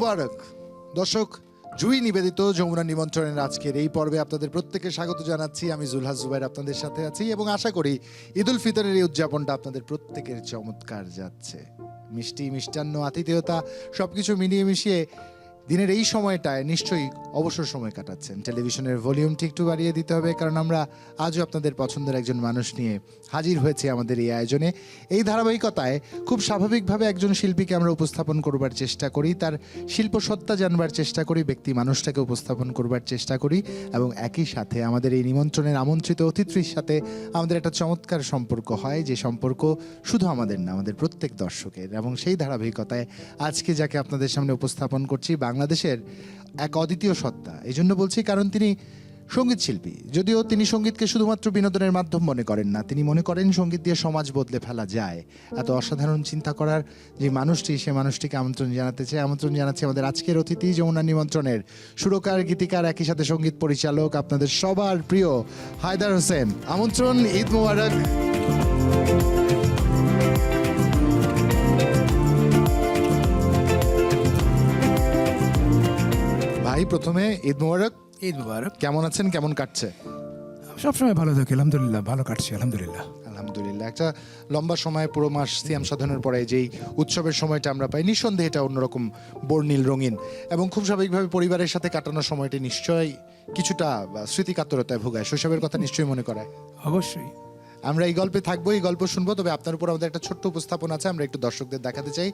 মুবারক। দর্শক, জুই নিবেদিত যমুনা নিমন্ত্রণের আজকের এই পর্বে আপনাদের প্রত্যেককে স্বাগত জানাচ্ছি। আমি জুলহাস জুবাইর আপনাদের সাথে আছি এবং আশা করি ঈদ উল ফিতরের এই উদযাপনটা আপনাদের প্রত্যেকের চমৎকার যাচ্ছে। মিষ্টি, মিষ্টান্ন, আতিথেয়তা সবকিছু মিলিয়ে মিশিয়ে দিনের এই সময়টায় নিশ্চয়ই অবসর সময় কাটাচ্ছেন। টেলিভিশনের ভলিউমটি একটু বাড়িয়ে দিতে হবে, কারণ আমরা আজও আপনাদের পছন্দের একজন মানুষ নিয়ে হাজির হয়েছি আমাদের এই আয়োজনে। এই ধারাবাহিকতায় খুব স্বাভাবিকভাবে একজন শিল্পীকে আমরা উপস্থাপন করবার চেষ্টা করি, তার শিল্পসত্তা জানবার চেষ্টা করি, ব্যক্তি মানুষটাকে উপস্থাপন করবার চেষ্টা করি এবং একই সাথে আমাদের এই নিমন্ত্রণের আমন্ত্রিত অতিথির সাথে আমাদের একটা চমৎকার সম্পর্ক হয়, যে সম্পর্ক শুধু আমাদের না, আমাদের প্রত্যেক দর্শকের। এবং সেই ধারাবাহিকতায় আজকে যাকে আপনাদের সামনে উপস্থাপন করছি, বাংলাদেশের এক অদ্বিতীয় সত্তা। এই জন্য বলছি কারণ তিনি সঙ্গীত শিল্পী। যদিও তিনি সঙ্গীতকে শুধুমাত্র বিনোদনের মাধ্যম মনে করেন না, তিনি মনে করেন সঙ্গীত দিয়ে সমাজ বদলে ফেলা যায়। এত অসাধারণ চিন্তা করার যে মানুষটি, সে মানুষটিকে আমন্ত্রণ জানাচ্ছি আমাদের আজকের অতিথি, যমুনা নিমন্ত্রণের সুরকার, গীতিকার, একই সাথে সঙ্গীত পরিচালক, আপনাদের সবার প্রিয় হায়দার হোসেন। আমন্ত্রণ, ঈদ মুবারক। ভাই, প্রথমে ঈদ মুবারক। ঈদ মুবারক। কেমন আছেন? কেমন কাটছে? সবসময় ভালো থাকি, আলহামদুলিল্লাহ, ভালো কাটছে আলহামদুলিল্লাহ। আলহামদুলিল্লাহ। একটা লম্বা সময়, পুরো মাস সিয়াম সাধনের পরে যেই উৎসবের সময়টা আমরা পাই, নিঃসন্দেহে এটা অন্যরকম বর্ণিল, রঙিন এবং খুব স্বাভাবিকভাবে পরিবারের সাথে কাটানোর সময়টি নিশ্চয়ই কিছুটা স্মৃতিকাতরতায় ভোগায়, শৈশবের কথা নিশ্চয়ই মনে করায়। অবশ্যই। আমরা এই গল্পে থাকবো, এই গল্প শুনবো, তবে আপনার উপর আমাদের একটা ছোট্ট উপস্থাপনা আছে, আমরা একটু দর্শকদের দেখাতে চাই।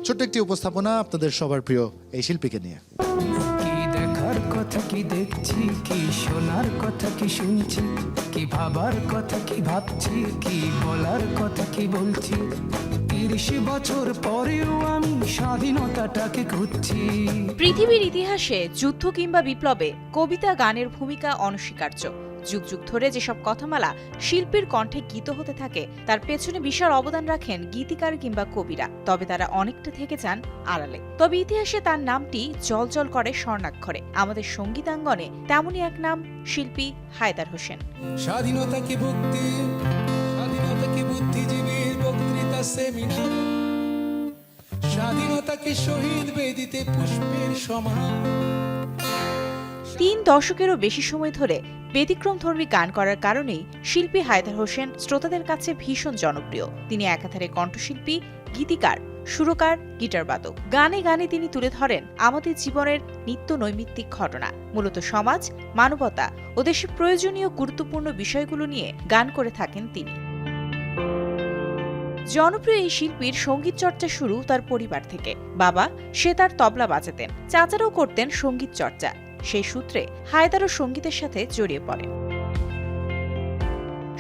ছোট্ট একটি উপস্থাপনা আপনাদের সবার প্রিয় এই শিল্পীকে নিয়ে। কি দেখার কথা কি দেখছি, কি শোনার কথা কি শুনছি, কি ভাবার কথা কি ভাবছি, কি বলার কথা কি বলছি। ৩০ বছর পরেও আমি স্বাধীনতাটাকে খুঁজছি। পৃথিবীর ইতিহাসে যুদ্ধ কিংবা বিপ্লবে কবিতা, গানের ভূমিকা অনস্বীকার্য। যুগ যুগ ধরে যেসব কথামালা শিল্পীর কণ্ঠে গীত হতে থাকে, তার পেছনে বিশাল অবদান রাখেন গীতিকার কিংবা কবিরা। তবে তারা অনেকটা থেকে যান আড়ালে। তবে ইতিহাসে তার নামটি জলজল করে স্বর্ণাক্ষরে। আমাদের সঙ্গীতাঙ্গনে তেমনই এক নাম, শিল্পী হায়দার হোসেন। স্বাধীনতা কি ভক্তি, স্বাধীনতা কি বুদ্ধিজীবীর বক্তৃতা সেমিনার, স্বাধীনতা কি শহীদ বেদিতে পুষ্পের সমান। ৩ দশকেরও বেশি সময় ধরে ব্যতিক্রমধর্মী গান করার কারণেই শিল্পী হায়দার হোসেন শ্রোতাদের কাছে ভীষণ জনপ্রিয়। তিনি একাধারে কণ্ঠশিল্পী, গীতিকার, সুরকার, গিটারবাদক। গানে গানে তিনি তুলে ধরেন আমাদের জীবনের নিত্য নৈমিত্তিক ঘটনা, মূলত সমাজ, মানবতা ও দেশের প্রয়োজনীয় গুরুত্বপূর্ণ বিষয়গুলো নিয়ে গান করে থাকেন তিনি। জনপ্রিয় এই শিল্পীর সঙ্গীত চর্চা শুরু তার পরিবার থেকে। বাবা, সে তার তবলা বাজাতেন, চাচারাও করতেন সঙ্গীত চর্চা। সেই সূত্রে হায়দারও সঙ্গীতের সাথে জড়িয়ে পড়েন।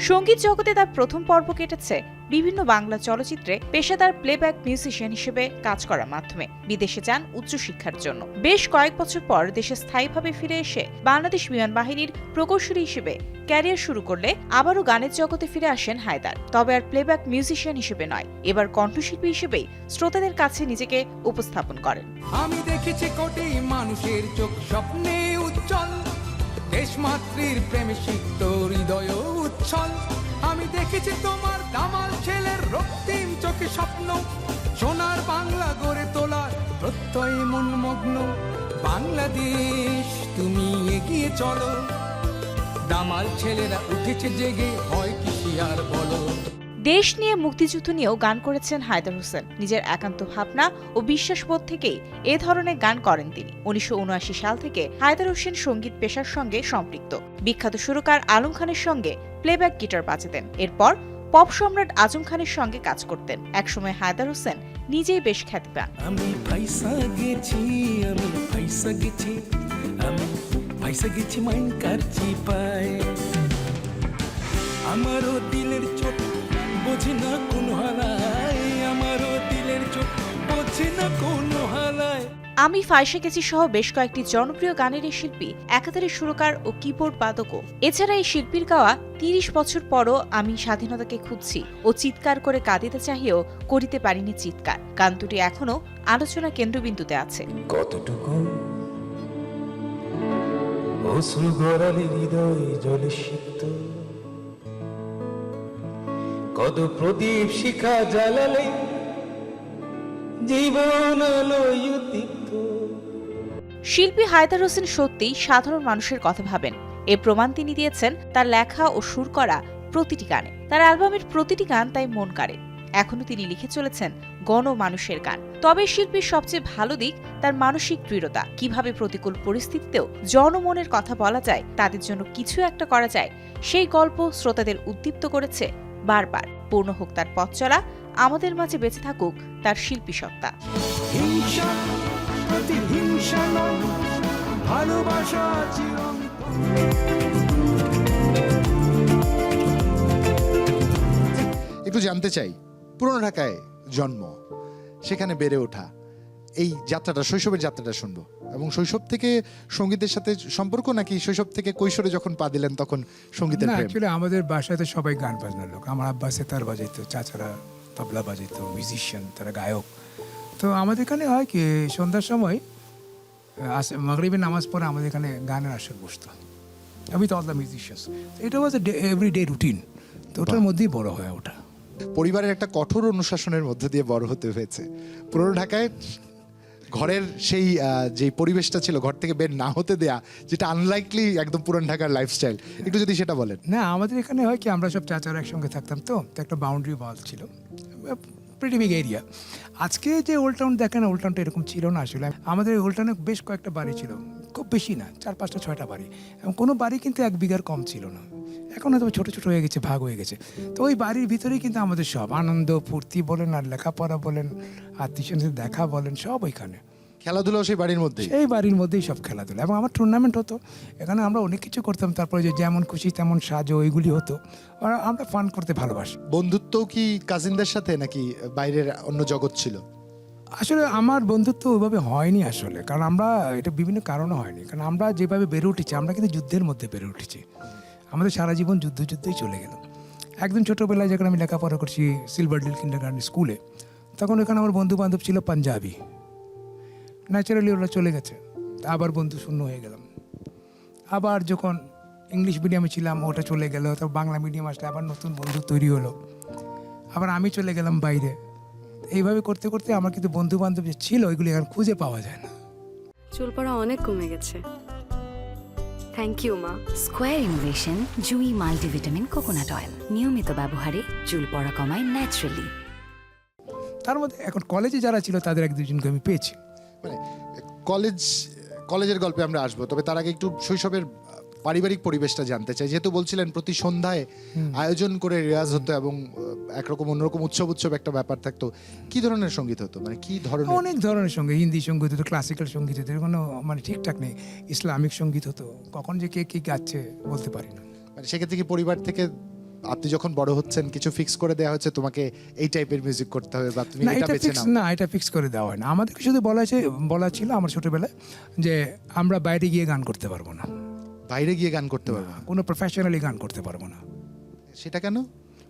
সঙ্গীত জগতে তার প্রথম পর্ব কেটেছে বিভিন্ন বাংলা চলচ্চিত্রে পেশাদার প্লেব্যাক মিউজিশিয়ান হিসেবে কাজ করার মাধ্যমে। বিদেশে যান উচ্চশিক্ষার জন্য। বেশ কয়েক বছর পর দেশে স্থায়ীভাবে ফিরে এসে বাংলাদেশ বিমান বাহিনীর প্রকৌশলী হিসেবে ক্যারিয়ার শুরু করলে আবারও গানের জগতে ফিরে আসেন হায়দার। তবে আর প্লেব্যাক মিউজিশিয়ান হিসেবে নয়, এবার কণ্ঠশিল্পী হিসেবেই শ্রোতাদের কাছে নিজেকে উপস্থাপন করেন। আমি দেখেছি কোটি মানুষের চোখ স্বপ্নে উজ্জ্বল, দেশমাতৃর প্রেমে সিক্ত হৃদয় উচ্ছল। আমি দেখেছি তোমার দামাল ছেলের রক্তিম চোখে স্বপ্ন, সোনার বাংলা গড়ে তোলার প্রত্যয় মন মগ্ন। বাংলাদেশ তুমি এগিয়ে চলো, দামাল ছেলেরা উঠেছে জেগে, হয় কি আর বলো। দেশ নিয়ে, মুক্তিযুদ্ধ নিয়েও গান করেছেন হায়দার হোসেন। নিজের একান্ত ভাবনা ও বিশ্বাসবোধ থেকেই এ ধরনের গান করেন তিনি। ১৯৭৯ সাল থেকে হায়দার হোসেন সঙ্গীত পেশার সঙ্গে সম্পৃক্ত। বিখ্যাত সুরকার আলম খানের সঙ্গে প্লেব্যাক গিটার বাজাতেন। এরপর পপ সম্রাট আজম খানের সঙ্গে কাজ করতেন। একসময় হায়দার হোসেন নিজেই বেশ খ্যাতি পান। আমি পয়সা গেছি, আমি পয়সা গেছি, আমি পয়সা গেছি মাইন কারছি পায়। আমারও দিলের চোখ বোঝে না কোন হালায়, আমারও দিলের চোখ বোঝে না কোন হালায়। আমি ফাইসে গেছি সহ বেশ কয়েকটি জনপ্রিয় গানের এই শিল্পী একাধারে সুরকার ও কিবোর্ড বাদকও। এছাড়া এই শিল্পীর গাওয়া ৩০ বছর পরও আমি স্বাধীনতাকে খুঁজছি ও চিৎকার করে কাঁদিতে চাহিও করিতে পারিনি চিৎকার গান দুটি এখনো আলোচনা কেন্দ্রবিন্দুতে আছে। কতটুকু অশ্রু গড়ালে হৃদয় জলে সিক্ত, কত প্রদীপ শিখা জ্বালালে জীবন আলোয় উদ্দীপ্ত। শিল্পী হায়দার হোসেন সত্যিই সাধারণ মানুষের কথা ভাবেন। এর প্রমাণ তিনি দিয়েছেন তার লেখা ও সুর করা প্রতিটি গানে। তার অ্যালবামের প্রতিটি গান তাই মন কাড়ে। এখনো তিনি লিখে চলেছেন গণমানুষের গান। তবে শিল্পীর সবচেয়ে ভালো দিক তার মানসিক দৃঢ়তা। কিভাবে প্রতিকূল পরিস্থিতিতেও জনমনের কথা বলা যায়, তাদের জন্য কিছু একটা করা যায়, সেই গল্প শ্রোতাদের উদ্দীপ্ত করেছে বারবার। পূর্ণ হোক তার পথ চলা, আমাদের মাঝে বেঁচে থাকুক তার শিল্পী সত্তা। হিংসা প্রতিহিংসা নয়, ভালোবাসা একটু জানতে চাই, পুরনো ঢাকায় জন্ম, সেখানে বেড়ে ওঠা, এই যাত্রাটা, শৈশবের যাত্রাটা শুনবো। এবং শৈশব থেকে সঙ্গীতের সাথে সম্পর্ক, নাকি শৈশব থেকে কৈশোরে যখন পা দিলেন তখন সঙ্গীতের না, প্রেম? অ্যাকচুয়ালি আমাদের বাসায় তো সবাই গান বাজনার লোক। আমার আব্বা সেতার বাজাইতো, চাচারা তবলা বাজাইতো, মিউজিশিয়ান, তারা গায়ক। তো আমাদের এখানে হয় কি, সন্ধ্যার সময় মাগরিবের নামাজ পড়ে আমাদের এখানে গানের আসর বসতো, উইথ অল দ্য মিউজিশিয়ানস। এটা ওয়াজ এভরি ডে রুটিন। তো ওটার মধ্যেই বড় হয়ে ওঠা। পরিবারের একটা কঠোর অনুশাসনের মধ্যে দিয়ে বড় হতে হয়েছে। পুরনো ঢাকায় ঘরের সেই যে পরিবেশটা ছিল, ঘর থেকে বের না হতে দেয়া, যেটা আনলাইকলি একদম পুরনো ঢাকার লাইফস্টাইল, একটু যদি সেটা বলেন। না, আমাদের এখানে হয় কি, আমরা সব চাচারা একসঙ্গে থাকতাম। তো একটা বাউন্ডারি ওয়াল ছিল, প্রিটি বিগ এরিয়া। আজকে যে ওল্ড টাউন দেখেন, ওল্ড টাউনটা এরকম ছিল না আসলে। আমাদের ওল্ড টাউনে বেশ কয়েকটা বাড়ি ছিল, খুব বেশি না, 4, 5, 6টা বাড়ি, এবং কোনো বাড়ি কিন্তু 1 বিঘার কম ছিল না। এখন হয়তো ছোটো ছোটো হয়ে গেছে, ভাগ হয়ে গেছে। তো ওই বাড়ির ভিতরেই কিন্তু আমাদের সব আনন্দ ফুর্তি বলেন, আর লেখাপড়া বলেন, আত্মীয় সাথে দেখা বলেন, সব ওইখানে। খেলাধুলা সেই বাড়ির মধ্যে, সেই বাড়ির মধ্যেই সব খেলাধুলা। এবং আমার টুর্নামেন্ট হতো এখানে, আমরা অনেক কিছু করতাম। তারপরে যে যেমন খুশি তেমন সাজো, ওইগুলি হতো। আর আমরা ফান করতে ভালোবাসি। বন্ধুত্বও কি কাজিনদের সাথে, নাকি বাইরের অন্য জগৎ ছিল? আসলে আমার বন্ধুত্ব ওইভাবে হয়নি আসলে, কারণ আমরা, এটা বিভিন্ন কারণে হয়নি। কারণ আমরা যেভাবে বেড়ে উঠেছি, আমরা কিন্তু যুদ্ধের মধ্যে বেড়ে উঠেছি। আমাদের সারা জীবন যুদ্ধই চলে গেল। একদম ছোটোবেলায় যখন আমি লেখাপড়া করছি সিলভারডিল কিন্ডারগার্টেন স্কুলে, তখন ওখানে আমার বন্ধু বান্ধব ছিল পাঞ্জাবি। ন্যাচারালি ওরা চলে গেছে, আবার বন্ধু শূন্য হয়ে গেলাম। আবার যখন ইংলিশ মিডিয়ামে ছিলাম, ওটা চলে গেল। তারপর বাংলা মিডিয়াম আসলে আবার নতুন বন্ধু তৈরি হলো। আবার আমি চলে গেলাম বাইরে। এইভাবে করতে করতে আমার কিন্তু বন্ধু বান্ধব যে ছিল, ওইগুলি এখন খুঁজে পাওয়া যায় না। চুল পড়া অনেক কমে গেছে। থ্যাংক ইউ মা। Square innovation Jui multivitamin coconut oil নিয়মিত ব্যবহারে চুল পড়া কমায় ন্যাচারালি। তার মধ্যে এখন কলেজে যারা ছিল তাদের 1-2জনকে আমি পেয়েছি। মানে কলেজের গল্পে আমরা আসবো, তবে তার আগে একটু শৈশবের পারিবারিক পরিবেশটা জানতে চাই। যেহেতু বলছিলেন প্রতি সন্ধ্যায় আয়োজন করে রেয়াজ হতো এবং একরকম অন্যরকম উৎসব একটা ব্যাপার থাকতো, কি ধরনের সঙ্গীত হতো, মানে কি ধরনের? অনেক ধরনের সঙ্গীত, হিন্দি সঙ্গীত হতো, ক্লাসিক্যাল সঙ্গীত হতো, কোনো মানে ঠিকঠাক নেই। ইসলামিক সঙ্গীত হতো, কখন যে কে কি গাচ্ছে বলতে পারি না। মানে সেক্ষেত্রে কি পরিবার থেকে, আপনি যখন বড় হচ্ছেন, কিছু ফিক্স করে দেওয়া হচ্ছে তোমাকে এই টাইপের মিউজিক করতে হবে, বা তুমি না, এটা এটা বেছে ফিক্স নাও? না, এটা ফিক্স করে দেওয়া হয় না। আমাদেরকে শুধু বলা ছিল আমার ছোটবেলায় যে আমরা বাইরে গিয়ে গান করতে পারবো না, বাইরে গিয়ে গান করতে পারবে না। কোনো প্রফেশনালি গান করতে পারবো না। সেটা কেন?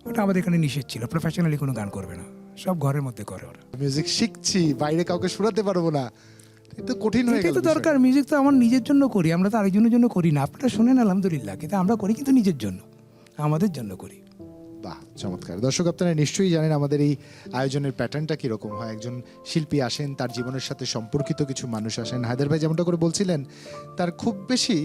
ওটা আমাদের এখানে নিষেধ ছিল, প্রফেশনালি কোনো গান করবে না, সব ঘরের মধ্যে করে ওরা। মিউজিক শিখছি, বাইরে কাউকে শোনাতে পারবো না, এটা কঠিন হয়ে এটাই গেল তো দরকার। মিউজিক তো আমার নিজের জন্য করি, আমরা তো আরেকজনের জন্য করি না। আপনারা শুনেন আলহামদুলিল্লাহ, কিন্তু আমরা করি কিন্তু নিজের জন্য, আমাদের জন্য করি। বাহ, চমৎকার। দর্শক, আপনারা নিশ্চয়ই জানেন আমাদের এই আয়োজনের প্যাটার্নটা কীরকম হয়। একজন শিল্পী আসেন, তার জীবনের সাথে সম্পর্কিত কিছু মানুষ আসেন। হায়দার ভাই যেমনটা করে বলছিলেন, তার খুব বেশি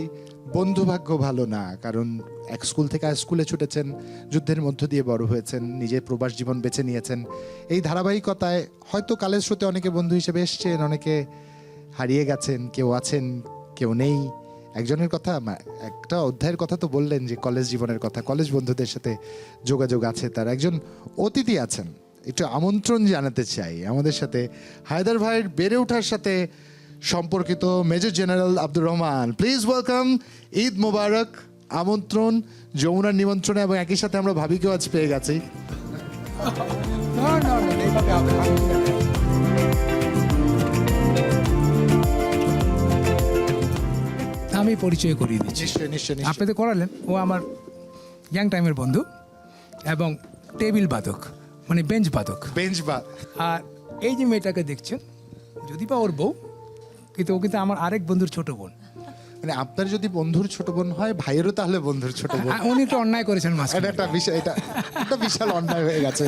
বন্ধুভাগ্য ভালো না, কারণ এক স্কুল থেকে আর স্কুলে ছুটেছেন, যুদ্ধের মধ্য দিয়ে বড় হয়েছেন, নিজের প্রবাস জীবন বেছে নিয়েছেন। এই ধারাবাহিকতায় হয়তো কালের স্রোতে অনেকে বন্ধু হিসেবে এসছেন, অনেকে হারিয়ে গেছেন, কেউ আছেন, কেউ নেই। একজনের কথা, একটা অধ্যায়ের কথা তো বললেন, যে কলেজ জীবনের কথা, কলেজ বন্ধুদের সাথে যোগাযোগ আছে। তার একজন অতিথি আছেন, একটু আমন্ত্রণ জানাতে চাই আমাদের সাথে। হায়দার ভাইয়ের বেড়ে ওঠার সাথে সম্পর্কিত major general Abdur Rahman, please welcome. Eid Mubarak. আমন্ত্রণ যমুনার নিমন্ত্রণে, এবং একই সাথে আমরা ভাবিকেও আজ পেয়ে গেছি। আমি পরিচয় করিয়ে দিচ্ছি। নিশ্চয়ই। আপনি তো করালেন। ও আমার ইয়াং টাইমের বন্ধু এবং টেবিল বাদক, মানে বেঞ্চ বাদক। বেঞ্চ বা আর এই যে মেয়েটাকে দেখছেন, যদি বা ওর বউ, কিন্তু ও কিন্তু আমার আরেক বন্ধুর ছোট বোন। মানে আপনার যদি বন্ধুর ছোট বোন হয়, ভাইয়েরও তাহলে বন্ধুর ছোট বোন। উনি একটু অন্যায় করেছেন মাঝখানে। এটা একটা বিশাল অন্যায় হয়ে গেছে।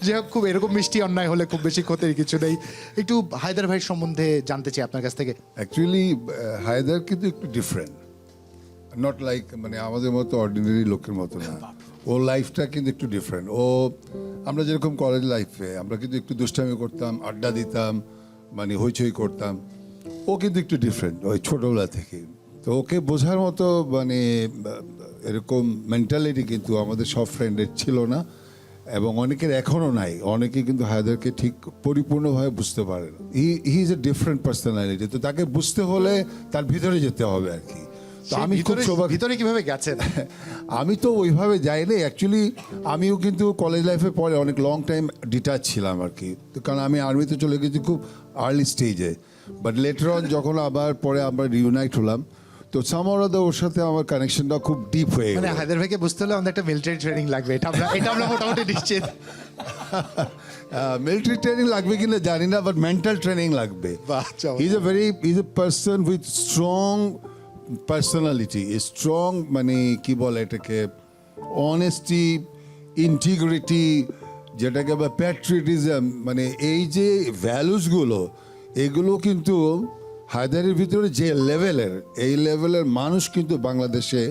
যে হোক, খুব এরকম মিষ্টি অন্যায় হলে খুব বেশি ক্ষতির কিছু নেই। একটু হায়দার ভাই সম্বন্ধে জানতে চাই আপনার কাছ থেকে। অ্যাকচুয়ালি হায়দার কিন্তু একটু ডিফারেন্ট, নট লাইক মানে আমাদের মতো অর্ডিনারি লোকের মতো না। ও লাইফটা কিন্তু একটু ডিফারেন্ট। ও আমরা যেরকম কলেজ লাইফে আমরা কিন্তু একটু দুষ্টামি করতাম, আড্ডা দিতাম, মানে হইচই করতাম। ও কিন্তু একটু ডিফারেন্ট ওই ছোটোবেলা থেকে। তো ওকে বোঝার মতো মানে এরকম মেন্টালিটি কিন্তু আমাদের সব ফ্রেন্ডের ছিল না, এবং অনেকের এখনও নাই। অনেকে কিন্তু হায়দারকে ঠিক পরিপূর্ণভাবে বুঝতে পারে না। He is a different personality. তো তাকে বুঝতে হলে তার ভিতরে যেতে হবে আর কি। তো আমি খুব ভিতরে কিভাবে গেছেন? আমি তো ওইভাবে যাইনি অ্যাকচুয়ালি। আমিও কিন্তু কলেজ লাইফে পরে অনেক লং টাইম ডিটাচ ছিলাম আর কি, তো কারণ আমি আর্মিতে চলে গেছি খুব আর্লি স্টেজে। বাট লেটার অন যখন আবার পরে আমরা রিউনাইট হলাম, তো সামরাদা ওর সাথে আমার কানেকশনটা খুব ডিপ হয়ে গেল। মানে হায়দার ভাইকে বুঝতে হলে আমাদের একটা মিলিটারি ট্রেনিং লাগবে, এটা আমরা মোটামুটি নিশ্চিত। মিলিটারি ট্রেনিং লাগবে কিনা জানি না, বাট মেন্টাল ট্রেনিং লাগবে। বাহ, চমৎকার। Is a person with strong personality, strong মানে কি বলে এটাকে, অনেস্টি, ইন্টিগ্রিটি, যেটাকে বা প্যাট্রিয়টিজম, মানে এই যে ভ্যালুসগুলো, এগুলো কিন্তু হায়দারের ভিতরে যে লেভেলের, এই লেভেলের মানুষ কিন্তু বাংলাদেশে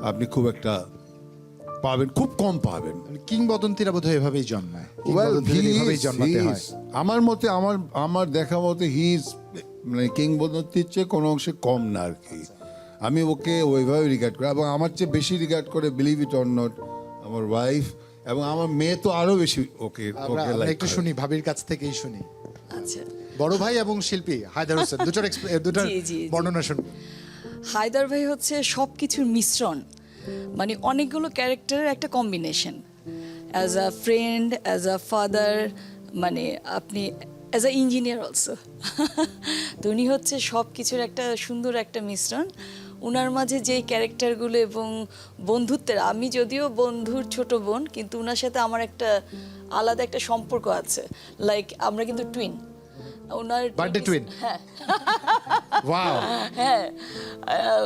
আপনি খুব একটা পাবেন, খুব কম পাবেন। কিংবদন্তিরা বোধহয় এভাবেই জন্মায়, Well, কিংবদন্তিদের এভাবেই জন্মাতে হয়। আমার মতে, আমার দেখা মতে হি ইজ মানে কিংবদন্তির চেয়ে কোনো অংশে কম না আর কি। আমি ওকে ওইভাবে রিগার্ড করি, এবং আমার চেয়ে বেশি রিগার্ড করে, বিলিভ ইট অর নট, আমার ওয়াইফ, এবং আমার মেয়ে তো আরো বেশি ওকে আমরা লাইক একটু শুনি, ভাবির কাছ থেকেই শুনি। আচ্ছা, বড় ভাই এবং শিল্পী হায়দার হোসেন, দুটোর জি। বর্ণনা শুনবো। হায়দার ভাই হচ্ছে সব কিছুর মিশ্রণ, মানে অনেকগুলো ক্যারেক্টারের একটা combination. As a friend, as a father, মানে আপনি অ্যাজ আ ইঞ্জিনিয়ার অলসো। তো উনি হচ্ছে সব কিছুর একটা সুন্দর একটা মিশ্রণ। উনার মাঝে যেই ক্যারেক্টারগুলো এবং বন্ধুত্বের, আমি যদিও বন্ধুর ছোট বোন, কিন্তু উনার সাথে আমার একটা আলাদা একটা সম্পর্ক আছে। লাইক আমরা কিন্তু টুইন। ওনার বার্থডে টুইন। হ্যাঁ ওয়াও। হ্যাঁ,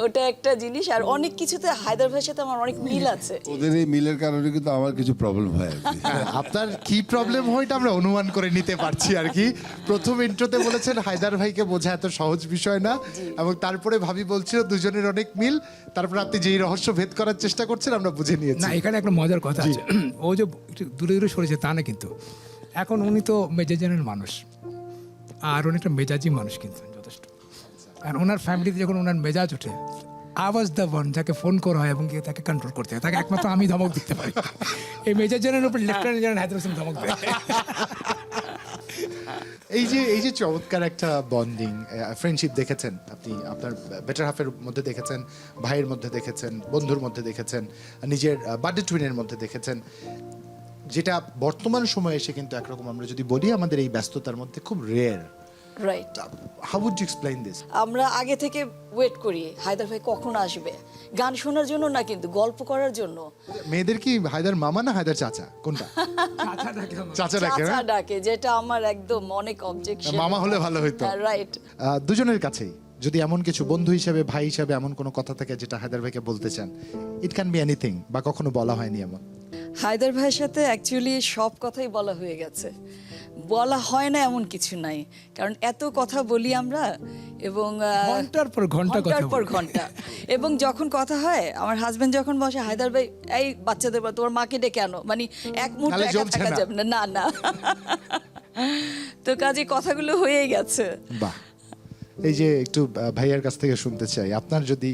ওটা একটা জিনিস। আর অনেক কিছুতে হায়দার ভাইয়ের সাথে আমার অনেক মিল আছে। ওদের এই মিলের কারণে কিন্তু আমার কিছু প্রবলেম হয় আর কি। আপনার কি প্রবলেম হয় এটা আমরা অনুমান করে নিতে পারছি আর কি। প্রথম ইন্ট্রোতে বলেছেন হায়দার ভাইকে বোঝা এত সহজ বিষয় না, এবং তারপরে ভাবি বলছিল দুজনের অনেক মিল। তারপর আপনি যেই রহস্য ভেদ করার চেষ্টা করছেন আমরা বুঝে নিয়েছি। না, এখানে একটা মজার কথা আছে। ও যে একটু দূরে দূরে সরেছে তা না, কিন্তু এখন উনি তো মেজাজের মানুষ, আর উনি একটা মেজাজি মানুষ কিন্তু যথেষ্ট। আর ওনার ফ্যামিলিতে যখন ওনার মেজাজ ওঠে, আওয়াজ দ্য ওয়ান যাকে ফোন করা হয় এবং গিয়ে তাকে কন্ট্রোল করতে হয়, তাকে একমাত্র আমি ধমক দিতে পারি। এই মেজর জেনারেল উপর লেফটেন্যান্ট জেনারেল হায়দার হোসেন ধমক দেয়। এই যে চমৎকার একটা বন্ডিং ফ্রেন্ডশিপ দেখেছেন আপনি, আপনার বেটার হাফের মধ্যে দেখেছেন, ভাইয়ের মধ্যে দেখেছেন, বন্ধুর মধ্যে দেখেছেন, নিজের বার্থডে টুইনের মধ্যে দেখেছেন, যেটা বর্তমান সময়ে এসে কিন্তু একরকম আমরা যদি বলি আমাদের এই ব্যস্ততার মধ্যে খুব rare. Right. How would you explain this? আমরা আগে থেকে ওয়েট করি হায়দার ভাই কখন আসবে, গান শোনার জন্য না, কিন্তু গল্প করার জন্য। মেয়েদের কি হায়দার মামা না হায়দার চাচা, কোনটা? চাচা ডাকে না? চাচা ডাকে, যেটা আমার একদম অনেক অবজেকশন। মামা হলে ভালো হতো। রাইট। দুজনের কাছেই যদি এমন কিছু বন্ধু হিসেবে, ভাই হিসেবে এমন কোনো কথা থাকে যেটা হায়দার ভাইকে বলতে চান, ইট ক্যান বি এনিথিং, বা কখনো বলা হয়নি এমন? হায়দার ভাইয়ের সাথে অ্যাকচুয়ালি সব কথাই বলা হয়ে গেছে। বলা হয় না এমন কিছু নাই, কারণ এত কথা বলি আমরা, এবং ঘন্টার পর ঘন্টা কথা ঘন্টার পর বলি। ঘন্টা। এবং যখন কথা হয়, আমার হাজবেন্ড যখন বসে, হায়দার ভাই এই বাচ্চাদের বল, তোমার মাকে ডেকে আনো, মানে এক মুহূর্তে নাহলে একা জমছে থাকা না। যাবে না। না না। তো কাজে কথাগুলো হয়েই গেছে। বাহ। এই যে একটু ভাইয়ার কাছ থেকে শুনতে চাই, আপনার যদি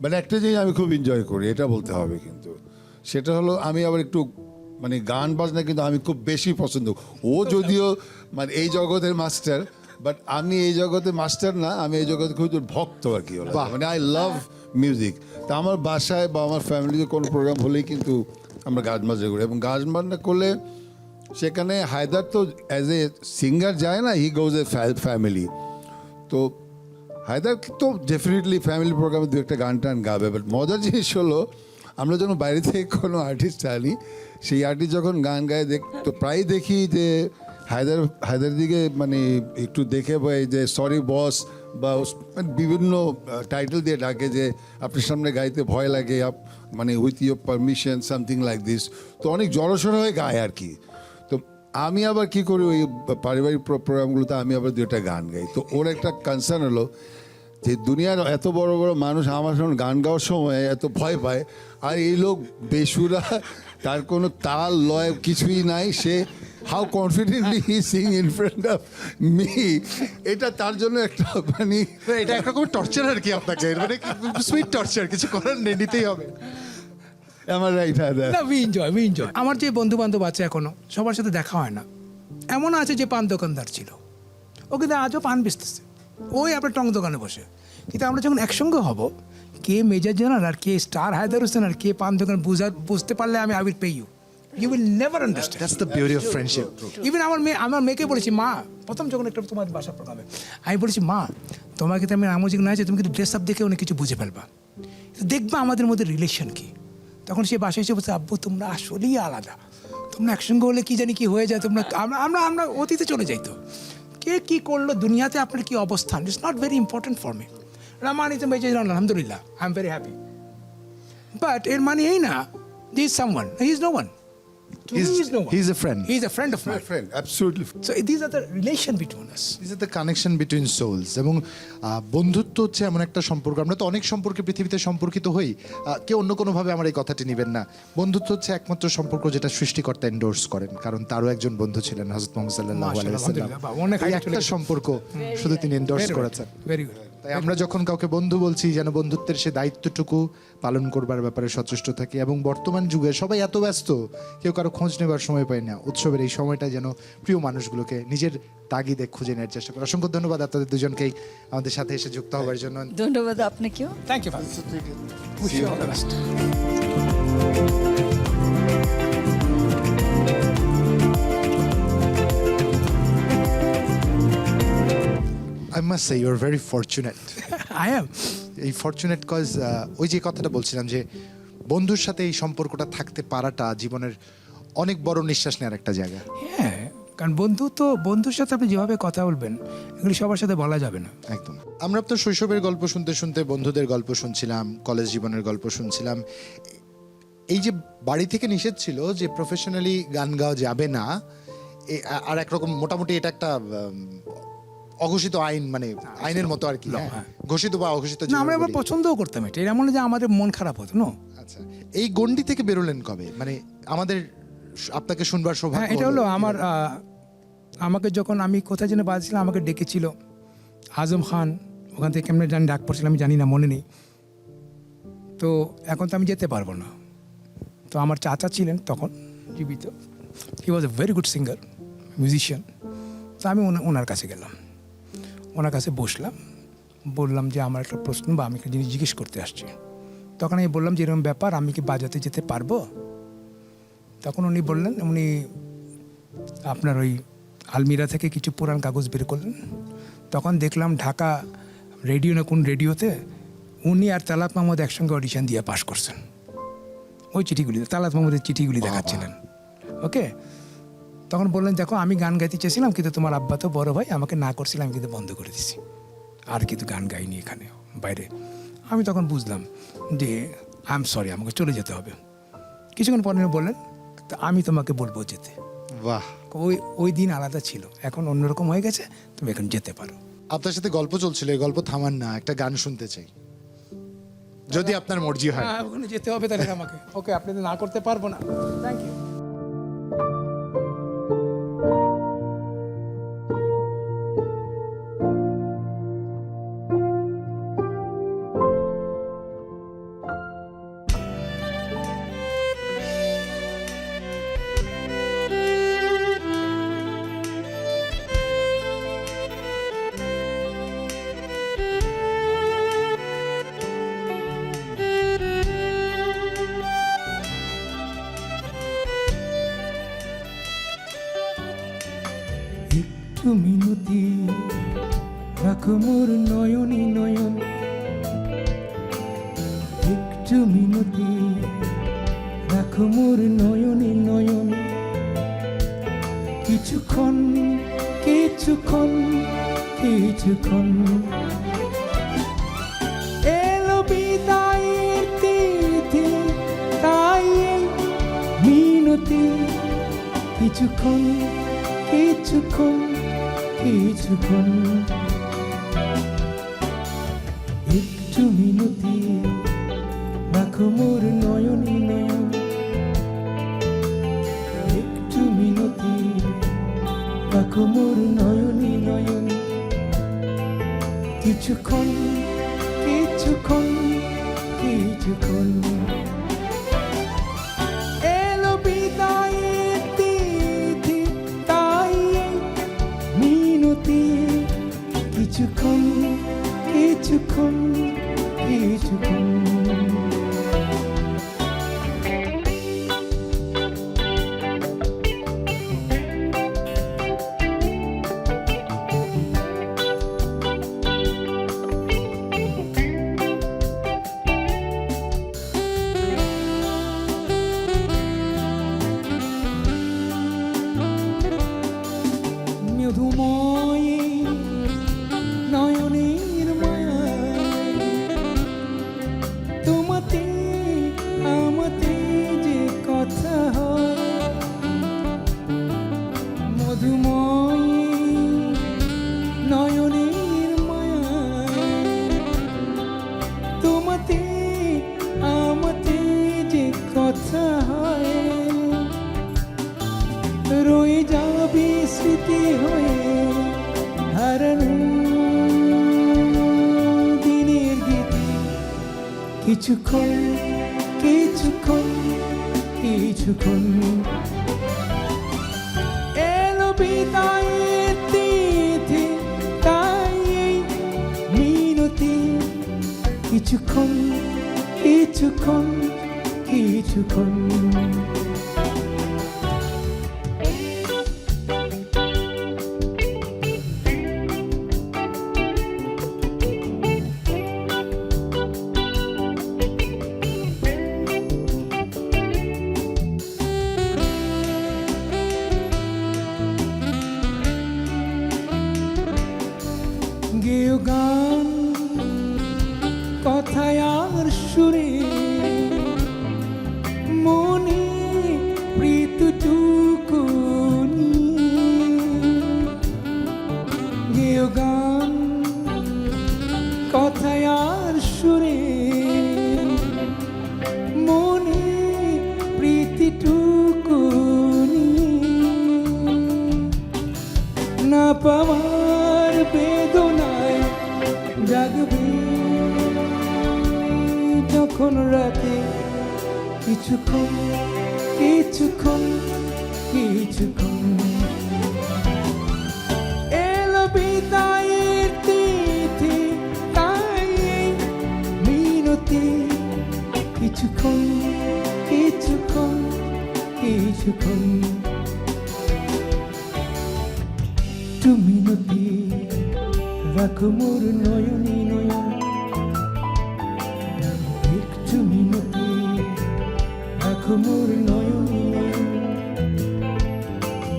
মানে একটা জিনিস আমি খুব এনজয় করি, এটা বলতে হবে, কিন্তু সেটা হলো আমি আবার একটু মানে গান বাজনা কিন্তু আমি খুব বেশি পছন্দ। ও যদিও মানে এই জগতের মাস্টার, বাট আমি এই জগতের মাস্টার না, আমি এই জগতে খুব ভক্ত আর কি। মানে আই লাভ মিউজিক। তা আমার বাসায় বা আমার ফ্যামিলিতে কোনো প্রোগ্রাম হলেই কিন্তু আমরা গান বাজনা করি, এবং গান বাজনা করলে সেখানে হায়দার তো অ্যাজ এ সিঙ্গার যায় না, হি গোজ এ ফ্যামিলি। তো হায়দার তো ডেফিনেটলি ফ্যামিলি প্রোগ্রামে দু একটা গান টান গাবে। বাট মজার জিনিস হলো, আমরা যখন বাইরে থেকে কোনো আর্টিস্ট আনি, সেই আর্টিস্ট যখন গান গায় তো প্রায় দেখি যে হায়দার দিকে মানে একটু দেখে পাই যে সরি বস, বা মানে বিভিন্ন টাইটেল দিয়ে ডাকে যে আপনার সামনে গাইতে ভয় লাগে মানে with your permission something like this, তো অনেক জড়সড় হয়ে গায় আর কি। তো আমি আবার কি করি, ওই পারিবারিক প্রোগ্রামগুলোতে আমি আবার 2টা গান গাই। তো ওর একটা কনসার্ন হলো যে দুনিয়ার এত বড় বড় মানুষ আমার সামনে গান গাওয়ার সময় এত ভয় পায়, আর এই লোক বেসুরা, তার কোনো তাল লয় কিছুই নাই, say how confidently he Singh in front of me, এটা তার জন্য একটা মানে এটা একরকম টর্চার আর কি, আপনাকে মানে সুইট টর্চার, কিছু করার নেই, নিতেই হবে। আমার রাইট না, উই এনজয়। আমার যে বন্ধু বান্ধব আছে এখনো, সবার সাথে দেখা হয় না। এমন আছে যে পান দোকানদার ছিল, ও কিন্তু আজও পান বেচতেছে, ওই আপনার টং দোকানে বসে। কিন্তু আমরা যখন একসঙ্গে হব, কে মেজর জেনারেল আর কে স্টার হায়দার হোসেন আর কে পান দোকান বুঝতে পারলে আমি I will pay you, you will never understand. That's the beauty of friendship. Even আমার মেয়েকে বলেছি, মা, প্রথম যখন একটা তোমার বাসা প্রোগ্রামে আমি বলেছি, মা তোমাকে তো আমি আমজিক না আছে, তুমি কিন্তু ড্রেস আপ দেখে অনেক কিছু বুঝে ফেলবা, দেখবা আমাদের মধ্যে রিলেশন কি। তখন সে বাসায় এসে বলছে, আব্বু তোমরা আসলেই আলাদা, তোমরা একসঙ্গে হলে কি জানি কি হয়ে যায়, তোমরা আমরা অতীতে চলে যাই। তো কে কী করলো দুনিয়াতে, আপনার কী অবস্থান, it's not very important for me. রামানিত মেজে আলহামদুলিল্লাহ, I am very happy, but এর মানে এই না যে is someone, he is no one. He's a friend. He is a friend of mine. Friend absolutely. So these are the relation between us. This is the connection between souls. এবং বন্ধুত্ব হচ্ছে এমন একটা সম্পর্ক, আমরা তো অনেক সম্পর্কে পৃথিবীতে সম্পর্কিত হই, কেউ অন্য কোনোভাবে আমার এই কথাটি নেবেন না। বন্ধুত্ব হচ্ছে একমাত্র সম্পর্ক যেটা সৃষ্টিকর্তা এন্ডোর্স করেন, কারণ তারও একজন বন্ধু ছিলেন হযরত মুহাম্মদ সাল্লাল্লাহু আলাইহি ওয়াসাল্লাম। আলহামদুলিল্লাহ, বাবা, অনেক এই আগে একটা সম্পর্ক শুধু তিনি এন্ডোর্স করেছেন। Very good. তাই আমরা যখন কাউকে বন্ধু বলছি, যেন বন্ধুত্বের সে দায়িত্বটুকু পালন করবার ব্যাপারে সচেষ্ট থাকি। এবং বর্তমান যুগে সবাই এত ব্যস্ত, কেউ কারো খোঁজ নেবার সময় পায় না। উৎসবের এই সময়টা যেন প্রিয় মানুষগুলোকে নিজের তাগিদে খুঁজে নেওয়ার চেষ্টা করি। অসংখ্য ধন্যবাদ আপনাদের দুজনকেই আমাদের সাথে এসে যুক্ত হবার জন্য। ধন্যবাদ আপনাকেও। Thank you, Father. Wish you all the best. I must say you are very fortunate. I am. এই ফরচুনেট কজ, ওই যে কথাটা বলছিলাম যে বন্ধুর সাথে এই সম্পর্কটা থাকতে পারাটা জীবনের অনেক বড় নিঃশ্বাস নেওয়ার একটা জায়গা। হ্যাঁ, কারণ বন্ধুর সাথে আপনি যেভাবে কথা বলবেন, এগুলি সবার সাথে বলা যাবে না। একদম। আমরা তো শৈশবের গল্প শুনতে শুনতে বন্ধুদের গল্প শুনছিলাম, কলেজ জীবনের গল্প শুনছিলাম। এই যে বাড়ি থেকে নিষেধ ছিল যে প্রফেশনালি গান গাওয়া যাবে না, আর একরকম মোটামুটি এটা একটা অঘোষিত আইন, মানে আইনের মতো আর কি, ঘোষিত বা অঘোষিত। না, আমরা আবার পছন্দও করতাম এটা, এমন যে আমাদের মন খারাপ হতো না। আচ্ছা, এই গণ্ডি থেকে বেরোলেন কবে? মানে আমাদের আপনাকে শুনবার সৌভাগ্য। হ্যাঁ, এটা হলো আমাকে যখন আমি কোথায় যেন বাজছিলাম, আমাকে ডেকেছিল আজম খান, ওখান থেকে কেমন জানি ডাক পড়ছিল, আমি জানি না, মনে নেই। তো এখন তো আমি যেতে পারবো না। তো আমার চাচা ছিলেন তখন জীবিত, he was a very good singer, musician. তো আমি ওনার কাছে গেলাম, ওনার কাছে বসলাম, বললাম যে আমার একটা প্রশ্ন বা আমি একটা জিনিস জিজ্ঞেস করতে আসছি। তখন আমি বললাম যে এরকম ব্যাপার, আমি কি বাজাতে যেতে পারবো? তখন উনি বললেন, উনি আপনার ওই আলমিরা থেকে কিছু পুরান কাগজ বের করলেন। তখন দেখলাম ঢাকা রেডিও না কোন রেডিওতে উনি আর তালাত মাহমুদ একসঙ্গে অডিশন দিয়ে পাশ করছেন। ওই চিঠিগুলি, তালাত মাহমুদের চিঠিগুলি দেখাচ্ছিলেন। ওকে, তখন বললেন, দেখো আমি গান গাইতে চেয়েছিলাম, কিন্তু তোমার আব্বা তো বড় ভাই আমাকে না করছিলাম, আমি কিন্তু বন্ধ করে দিছি, আর কিন্তু গান গাইনি এখানে বাইরে। আমি তখন বুঝলাম যে আই এম সরি, আমাকে চলে যেতে হবে। কিছুক্ষণ পরে বললেন, তা আমি তোমাকে বলবো যেতে। বাহ, ওই দিন আলাদা ছিল, এখন অন্যরকম হয়ে গেছে, তুমি এখন যেতে পারো। আপনার সাথে গল্প চলছিল, এই গল্প থামান না, একটা গান শুনতে চাই যদি আপনার মর্জি হয়। হ্যাঁ, ওখানে যেতে হবে তাহলে আমাকে। ওকে, আপনি তো না করতে পারবো না। Thank you. একটু মিনতি রাখো মোর নয়নী নয়ন, একটু মিনতি রাখো মোর নয়নী নয়ন। কিছুক্ষণ কিছুক্ষণ কিছুক্ষণ কিছুক্ষণ কিছুক্ষণ কিছুক্ষণ একটু মিনতি রাখো মোর নয়নী নয়ন, একটু মিনতি রাখো মোর নয়নী নয়ন, কিছুক্ষণ কিছুক্ষণ কিছুক্ষণ। এলো বিদায়ের তিথি তাই মিনতি, কিছুক্ষণ কিছুক্ষণ কিছুক্ষণ। মধুময় নয়নের মায়ায় তোমাতে আমাতে যে কথা হয়, মধুময় নয়নের মায়ায় তোমাতে আমাতে যে কথা হয়, রয়ে যাবে স্মৃতি হয়ে হারানো দিনের গীতি, কিছুক্ষণ কিছুক্ষণ কিছুক্ষণ। এলো বিদায়ের তিথি তাই এই মিনতি, কিছুক্ষণ কিছুক্ষণ কিছুক্ষণ। গেও গান কথায় আর সুরে মনে প্রীতটুকু গেও গান কথায় আর সুরে মনে প্রীতিটুকু না পাওয়ার বেদনায় জাগবে যখন রাতে, কিছুক্ষণ কিছুক্ষণ কিছুক্ষণ। এলো বিদায়ের তিথি তাই এই মিনতি, কিছুক্ষণ কিছুক্ষণ কিছুক্ষণ। একটু মিনতি রাখো মোর নয়নী নয়ন, একটু মিনতি রাখো মোর নয়নী নয়ন,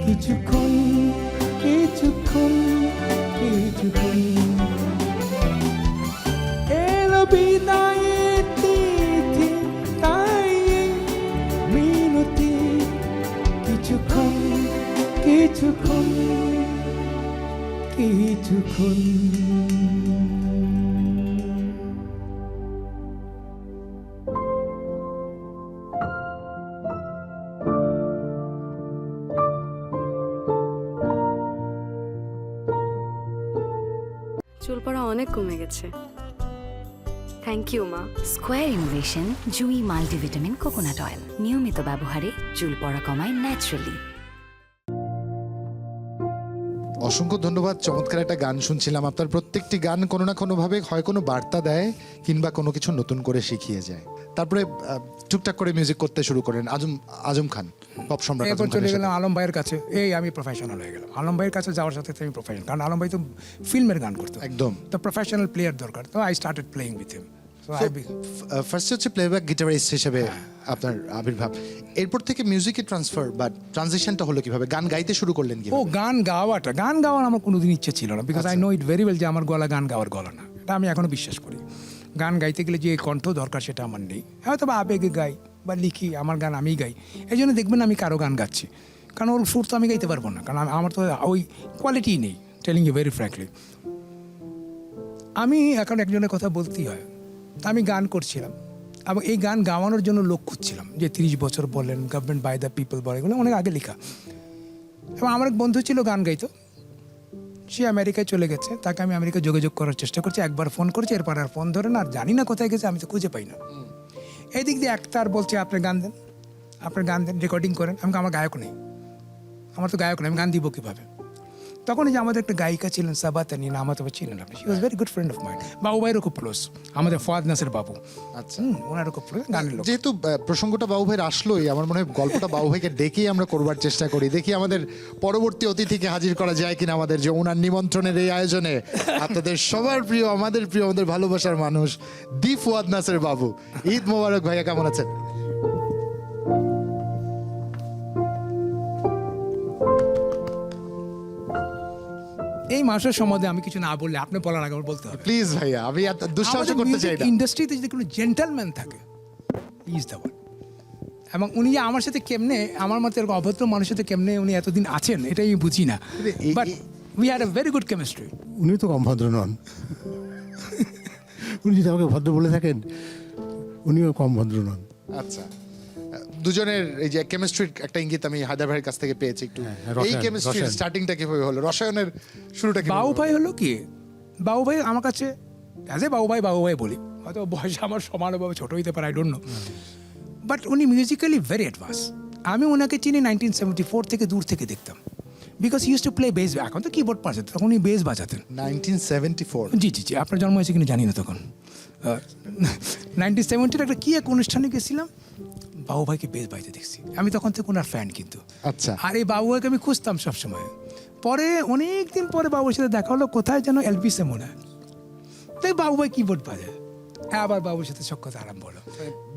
কিছুক্ষণ কিছুক্ষণ কিছুক্ষণ। এলো বিদায়ের তিথি তাই মিনতি, কিছুক্ষণ কিছুক্ষণ কিছুক্ষণ। চুল পড়া অনেক কমে গেছে। থ্যাংক ইউ মা। Square innovation Jui multivitamin coconut oil, নিয়মিত ব্যবহারে চুল পড়া কমায় ন্যাচারালি। অসংখ্য ধন্যবাদ। চমৎকার একটা গান শুনছিলাম। আপনার প্রত্যেকটি গান কোনো না কোনোভাবে হয় কোনো বার্তা দেয় কিংবা কোনো কিছু নতুন করে শিখিয়ে যায়। তারপরে টুকটাক করে মিউজিক করতে শুরু করেন আজম খান, পপ সম্রাট এরপর আজম চলে খানের গেলাম সাথে। আলম ভাইয়ের কাছে, এই আমি প্রফেশনাল হয়ে গেলাম। আলম ভাইয়ের কাছে যাওয়ার সাথে আমি প্রফেশনাল, কারণ আলম ভাই তো ফিল্মের গান করতো একদম। তো প্রফেশনাল প্লেয়ার দরকার, তো I started playing with him. First হচ্ছে প্লেব্যাক গিটারিস্ট হিসেবে আপনার আবির্ভাব, এরপর থেকে মিউজিকে ট্রান্সফার বা ট্রানজিশনটা হলো কিভাবে? গান গাইতে শুরু করলেন কি? ও গান গাওয়ার আমার কোনোদিন ইচ্ছে ছিল না, because I know it very well যে আমার গলা গান গাওয়ার গলা না, এটা আমি এখনো বিশ্বাস করি। গান গাইতে গেলে যে কণ্ঠ দরকার সেটা আমার নেই, হয়তো বা আবেগে গাই বা লিখি, আমার গান আমিই গাই, এই জন্য দেখবেন আমি কারো গান গাচ্ছি, কারণ ওর সুর তো আমি গাইতে পারবো না, কারণ আমার তো ওই কোয়ালিটি নেই, টেলিং ইউ ভেরি ফ্র্যাঙ্কলি। আমি এখন একজনের কথা বলতেই হয়, আমি গান করছিলাম এবং এই গান গাওয়ানোর জন্য লোক খুঁজছিলাম, যে 30 বছর বলেন, গভর্নমেন্ট বাই দ্য পিপল বলে, এগুলো অনেক আগে লেখা। এবং আমার এক বন্ধু ছিল গান গাইতো, সে আমেরিকায় চলে গেছে, তাকে আমি আমেরিকায় যোগাযোগ করার চেষ্টা করছি, একবার ফোন করেছি, এরপর আর ফোন ধরে না, আর জানি না কোথায় গেছে, আমি তো খুঁজে পাই না। এদিক দিয়ে একটার বলছে আপনার গান দেন, আপনার গান দেন, রেকর্ডিং করেন। আমি আমার গায়ক নেই, আমার তো গায়ক নেই, আমি গান দিব কীভাবে? তখন এই যে আমাদের একটা গায়িকা ছিলেন সাবাতানি, নাম হয়তো চিনেন আপনি, she was very good friend of mind. বাবু ভাইয়েরও খুব ক্লোজ, আমাদের ফওয়াদ নাসের বাবু। আচ্ছা, ওনারও খুব ক্লোজ গানের লোক। যেহেতু প্রসঙ্গটা বাবু ভাইয়ের আসলোই, আমার মনে হয় গল্পটা বাবু ভাইকে ডেকেই আমরা করবার চেষ্টা করি, দেখি আমাদের পরবর্তী অতিথিকে হাজির করা যায় কিনা আমাদের যে ওনার নিমন্ত্রণের এই আয়োজনে। আপনাদের সবার প্রিয়, আমাদের প্রিয়, আমাদের ভালোবাসার মানুষ দি ফুয়াদ নাসের বাবু। ঈদ মোবারক ভাইয়া, কেমন আছেন? এই মানুষের সম্বন্ধে আমি কিছু না বললে আপনি বলার আগে আমার বলতে হবে। প্লিজ ভাইয়া, আমি এত দুঃসাহস করতে চাই না। ইন্ডাস্ট্রিতে যদি কোনো জেন্টলম্যান থাকে, ইজ দ্য ওয়ান। এবং উনি যে আমার সাথে কেমনে, আমার মতো এরকম অভদ্র মানুষের সাথে কেমনে উনি এতদিন আছেন, এটাই আমি বুঝি না। But we had a very good chemistry. উনি তো কম ভদ্র নন। উনি যদি আমাকে ভদ্র বলে থাকেন, উনিও কম ভদ্র নন। আচ্ছা, দুজনের এই যে কেমিস্ট্রির একটা ইঙ্গিত আমি হায়দার ভাইয়ের কাছ থেকে পেয়েছি একটু। এই কেমিস্ট্রির স্টার্টিংটা কিভাবে হলো, রসায়নের শুরুটা কি? বাবু ভাই হলো কি, বাবু ভাই আমার কাছে অ্যাজ এ বাবু ভাই বলি, হয়তো বয়স আমার সমানভাবে ছোট হইতে পারে, আই ডোন্ট নো, বাট উনি মিউজিক্যালি ভেরি অ্যাডভান্স। আমি ওনাকে চিনি 1974 থেকে দূর থেকে দেখতাম, because use to play base. এখন তো কিবোর্ড বাজাতেন, তখন উনি বেস বাজাতেন। 1974? জি জি জি, আপনার জন্ম হয়েছে কিনা জানি না তখন। 1970 একটা কি এক অনুষ্ঠানে গেছিলাম, বাবু ভাইকে বেস বাজাতে দেখছি, আমি তখন থেকে ওনার ফ্যান কিন্তু। আচ্ছা, আর এই বাবু ভাইকে আমি খুঁজতাম সবসময়। পরে অনেক দিন পরে বাবুর সাথে দেখা হলো, কোথায় যেন এলপিসে মনে হয়, তাই বাবু ভাই কিবোর্ড বাজায়, আবার বাবুর সাথে সক্ষতা আরম্ভ হলো।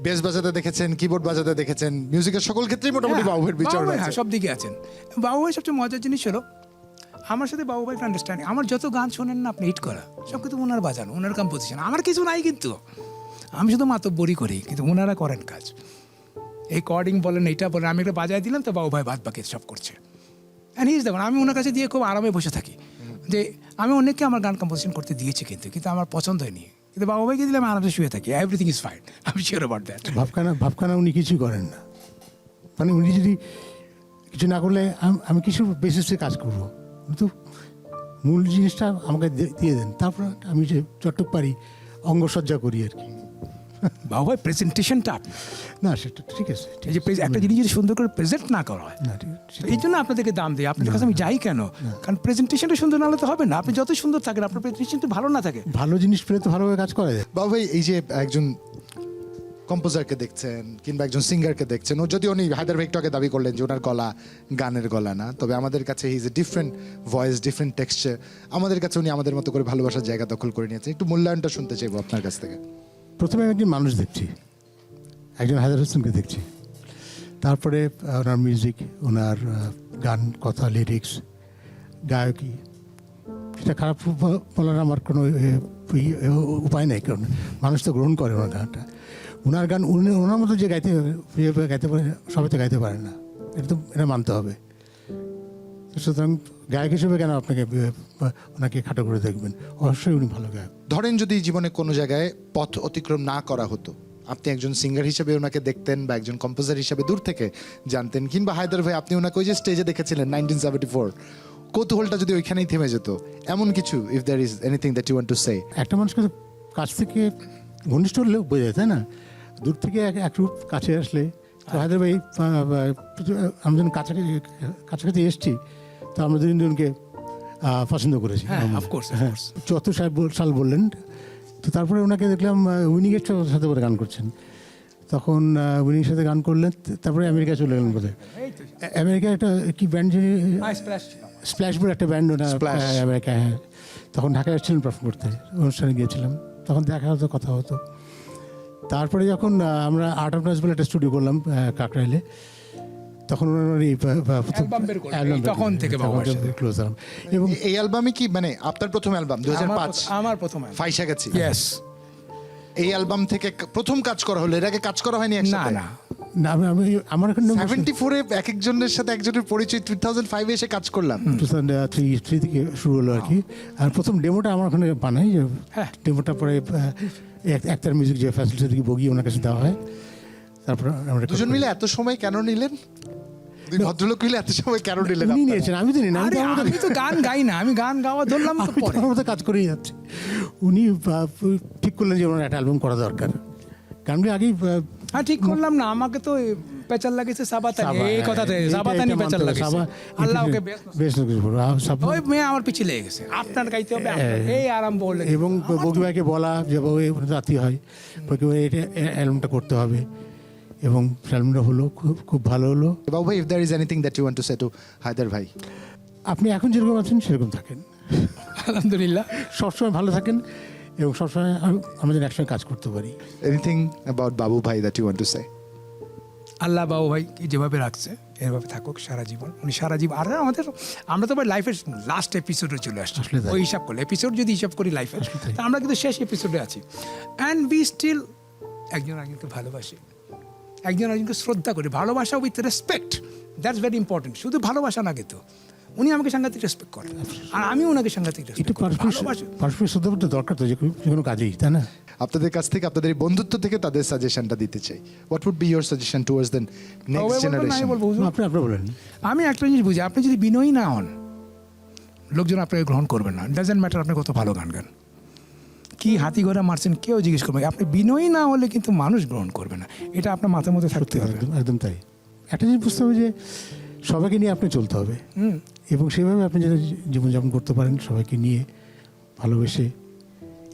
বেস বাজাতে দেখেছেন, কিবোর্ড বাজাতে দেখেছেন, মিউজিকের সকল ক্ষেত্রেই মোটামুটি বাবু ভাইয়ের বিচরণ আছে। হ্যাঁ, সব দিকে আছেন। বাবু ভাই সবচেয়ে মজার জিনিস হলো, আমার সাথে বাবু ভাই আন্ডারস্ট্যান্ডিং। আমার যত গান শোনেন না আপনি, হিট করা সব কিন্তু ওনার বাজানো, ওনার কম্পোজিশন, আমার কিছু নাই কিন্তু, আমি শুধু মাতব্বরি করি, কিন্তু ওনারা করেন কাজ। এই কর্ডিং বলেন, এইটা বলেন, আমি একটা বাজায় দিলাম তো বাবু ভাই বাদ বাকি সব করছে। অ্যান্ড হিজ দেখুন, আমি ওনার কাছে দিয়ে খুব আরামে বসে থাকি, যে আমি অনেককে আমার গান কম্পোজিশন করতে দিয়েছি, কিন্তু আমার পছন্দ হয়নি, কিন্তু বাবু ভাইকে দিলে আমি আরামে শুয়ে থাকি, এভরিথিং ইজ ফাইন, আমি শিওর অ্যাবাউট দ্যাট। ভাবখানা উনি কিছুই করেন না, মানে উনি যদি কিছু না করলে আমি কিছু বেসিসে কাজ করবো, কিন্তু মূল জিনিসটা আমাকে দিয়ে দেন, তারপর আমি যে যতটুক পারি অঙ্গসজ্জা করি আর কি। বাবু ভাই প্রেজেন্টেশনটা, না সেটা ঠিক আছে, এই যে একটা জিনিস যদি সুন্দর করে প্রেজেন্ট না করা হয়, না এই জন্য আপনাদেরকে দাম দিই, আপনাদের কাছে আমি যাই কেন, কারণ প্রেজেন্টেশনটা সুন্দর না হলে তো হবে না। আপনি যত সুন্দর থাকেন, আপনার প্রেজেন্টেশন ভালো না থাকে, ভালো জিনিস পেলে তো ভালোভাবে কাজ করা যায়। বাবু ভাই, এই যে একজন কম্পোজারকে দেখছেন কিংবা একজন সিঙ্গারকে দেখছেন, ও যদি উনি হায়দার ভাই একটু আগে দাবি করলেন যে ওনার গলা গানের গলা না, তবে আমাদের কাছে he is a different voice, different texture. আমাদের কাছে উনি আমাদের মতো করে ভালোবাসার জায়গা দখল করে নিয়েছেন। একটু মূল্যায়নটা শুনতে চাইবো আপনার কাছ থেকে। প্রথমে আমি একজন মানুষ দেখছি, একজন হায়দার হোসেনকে দেখছি, তারপরে ওনার মিউজিক, ওনার গান, কথা, লিরিক্স, গায়কি, সেটা খারাপ বলার আমার কোনো উপায় নেই, কারণ মানুষ তো গ্রহণ করে ওনার গানটা। ওনার গান ওনার মতো যে গাইতে পারে, সবাই তো গাইতে পারে না, এটা মানতে হবে। সুতরাং গায়ক হিসেবে কেন আপনাকে ওনাকে খাটো করে দেখবেন, অবশ্যই উনি ভালো গায়ক। ধরেন যদি জীবনে কোনো জায়গায় পথ অতিক্রম না করা হতো, আপনি একজন সিঙ্গার হিসেবে ওনাকে দেখতেন বা একজন কম্পোজার হিসেবে দূর থেকে জানতেন, কিংবা হায়দার ভাই আপনি ওনাকে ওই যে স্টেজে দেখেছিলেন 1974, কৌতূহলটা যদি ওইখানেই থেমে যেত, এমন কিছু, if there is anything that you want to say? একটা মানুষকে কাছ থেকে ঘনিষ্ঠ হলেও বোঝা যায়, তাই না? দূর থেকে এক রূপ কাছে আসলে, তো হায়দার ভাই আমি যখন কাছাকাছি এসেছি, তো আমরা দুজনকে পছন্দ করেছি। হ্যাঁ, অফকোর্স। 74 সাল বললেন, তো তারপরে ওনাকে দেখলাম উইনিংয়ের সাথে করে গান করছেন, তখন উইনিংয়ের সাথে গান করলেন, তারপরে আমেরিকা চলে গেলেন বোধহয়। আমেরিকায় একটা কি ব্যান্ড, স্প্ল্যাশ বলে একটা ব্যান্ড, ওটা আমেরিকা, হ্যাঁ। তখন ঢাকায় এসেছিলেন পারফর্ম করতে, অনুষ্ঠানে গিয়েছিলাম, তখন দেখা হতো, কথা হতো। তারপরে যখন আমরা আর্ট অফ নয়েজ বলে একটা স্টুডিও করলাম কাকরাইলে, তখন ওনার তখন থেকে ক্লোজ হলাম। এবং এই অ্যালবামে কি মানে আপনার প্রথম অ্যালবাম 2005? আমার প্রথম ফাইসা গেছি। ইয়েস, এই অ্যালবাম থেকে প্রথম কাজ করা হলো, এর আগে কাজ করা হয়নি না একসাথে? না, না আমি আমার এখন 74-এ এক একজনের সাথে একজনের পরিচয় 2005-এ এসে কাজ করলাম। 2003 থেকে শুরু হলো আর কি। আর প্রথম ডেমোটা আমার ওখানে বানাই, ডেমোটা পরে একটার মিউজিক যে ফ্যাসিলিটি বগি ওনার কাছে দেওয়া হয়, তারপর আমরা দুজন মিলে এত সময় কেন নিলেন? দুই ভদ্রলোক মিলে এত সময় কেন নিলেন? উনি নিয়েছেন, আমি তো নিই না, আরে আমি তো গান গাই না, আমি গান গাওয়া ধরলাম তো পরে। আমার মতো কাজ করেই যাচ্ছে। উনি ঠিক করলেন যে ওনার একটা অ্যালবাম করা দরকার, গানগুলি আগেই হ্যাঁ ঠিক করলাম না, আমাকে তো পেঁচাল লাগিয়েছে সাবাতানি, এই কথাতে সাবাতানি পেঁচাল লাগিয়েছে। আল্লাহ ওকে বেশ ওই মেয়ে আমার পিছিয়ে লেগে গেছে, আপনার গাইতে হবে আপনার, এই আরম্ভ হলে। এবং বগি ভাইকে বলা যে বাবু রাতি হয়, বগি ভাই এটা অ্যালবামটা করতে হবে, এবং অ্যালবামটা হলো, খুব ভালো হলো। বাবু ভাই, if there is anything that you want to say to Haider ভাই? আপনি এখন যেরকম আছেন সেরকম থাকেন, আলহামদুলিল্লাহ, সবসময় ভালো থাকেন, এবং সবসময় আমরা যেন একসঙ্গে কাজ করতে পারি। Anything about বাবু ভাই that you want to say? আল্লাহ বাবু ভাই যেভাবে রাখছে এভাবে থাকুক সারা জীবন, উনি সারা জীবন। আর আমাদের আমরা তো লাইফের লাস্ট এপিসোডে চলে আসছি, আসলে তাই। ওই হিসাব করলে এপিসোড যদি হিসাব করি লাইফের, আমরা কিন্তু শেষ এপিসোডে আছি। অ্যান্ড উই স্টিল একজন একজনকে ভালোবাসি, একজন একজনকে শ্রদ্ধা করি, ভালোবাসা with respect, that's very important. শুধু ভালোবাসা না, কিন্তু উনি আমাকে সাংঘাতিক রেসপেক্ট করেন আর আমি ওনাকে সাংঘাতিক একটু রেসপেক্ট করি, ভালোবাসি। পারস্পরিক শ্রদ্ধাবোধ দরকার তো যে কোনো কাজেই, তাই না? আপনাদের কাছ থেকে, আপনাদের এই বন্ধুত্ব থেকে তাদের সাজেশনটা দিতে চাই। What would be your suggestion towards the next generation? আপনি বলেন। আমি একটা জিনিস বুঝি, আপনি যদি বিনয়ী না হন, লোকজন আপনাকে গ্রহণ করবে না। ডাজেন্ট ম্যাটার আপনি কত ভালো গান গান, কি হাতি ঘোড়া মারছেন, কেউ জিজ্ঞেস করবে। আপনি বিনয়ী না হলে কিন্তু মানুষ গ্রহণ করবে না, এটা আপনার মাথার মধ্যে থাকতে হবে। একদম তাই। একটা জিনিস বুঝতে হবে যে সবাইকে নিয়ে আপনি চলতে হবে, এবং সেভাবে আপনি যেন জীবনযাপন করতে পারেন সবাইকে নিয়ে ভালোবেসে,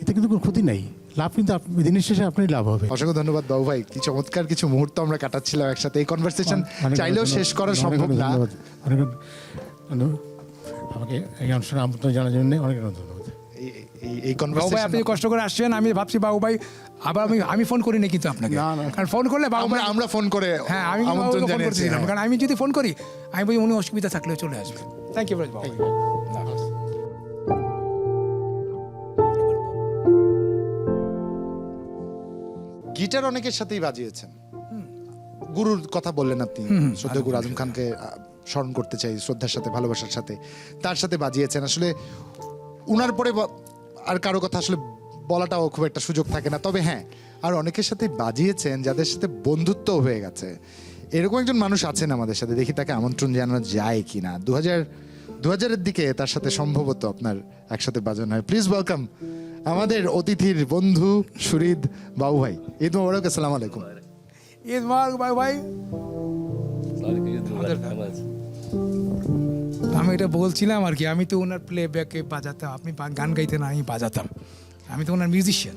এতে কিন্তু কোনো ক্ষতি নাই, লাভ কিন্তু দিনের শেষে আপনারই লাভ হবে। অসংখ্য ধন্যবাদ বাবু ভাই, কি চমৎকার কিছু মুহূর্ত আমরা কাটাচ্ছিলাম একসাথে। এই কনভারসেশন চাইলেও শেষ করা সম্ভব না। অনেক আমাকে এই অনুষ্ঠানে আমন্ত্রণ জানার জন্য অনেক ধন্যবাদ। এই বাবু ভাই কনভারসেশন আপনি কষ্ট করে আসছেন, আমি ভাবছি বাবু ভাই আবার আমি ফোন করি না কিন্তু আপনাকে, কারণ ফোন করলে বাবু ভাই, আমরা ফোন করে হ্যাঁ আমি আমন্ত্রণ ফোন জানিয়েছি। করছিলাম, কারণ আমি যদি ফোন করি আমি বলি উনি অসুবিধা থাকলেও চলে আসবে। Thank you Babu. গিটার অনেকের সাথেই বাজিয়েছেন, গুরুর কথা বললেন আপনি, শ্রদ্ধেয় গুরু আজম খানকে স্মরণ করতে চাই শ্রদ্ধার সাথে, ভালোবাসার সাথে, তার সাথে বাজিয়েছেন। আসলে উনার পরে আর কারো কথা আসলে বলাটাও খুব একটা সুযোগ থাকে না, তবে হ্যাঁ আর অনেকের সাথে বাজিয়েছেন যাদের সাথে বন্ধুত্ব হয়ে গেছে। এরকম একজন মানুষ আছেন আমাদের সাথে, দেখি তাকে আমন্ত্রণ জানানো যায় কিনা। 2000-এর দিকে তার সাথে সম্ভবত আপনার একসাথে বাজানো হয়। প্লিজ ওয়েলকাম আমাদের অতিথির বন্ধু সুরিদ বাবু ভাই। ঈদ মোবারক, আসসালামু আলাইকুম। ঈদ মোবারক বাবু ভাই। আমি এটা বলছিলাম আর কি, আমি তো ওনার প্লে ব্যাকে বাজাতাম, আপনি গান গাইতেন আমি বাজাতাম, আমি তো ওনার মিউজিশিয়ান।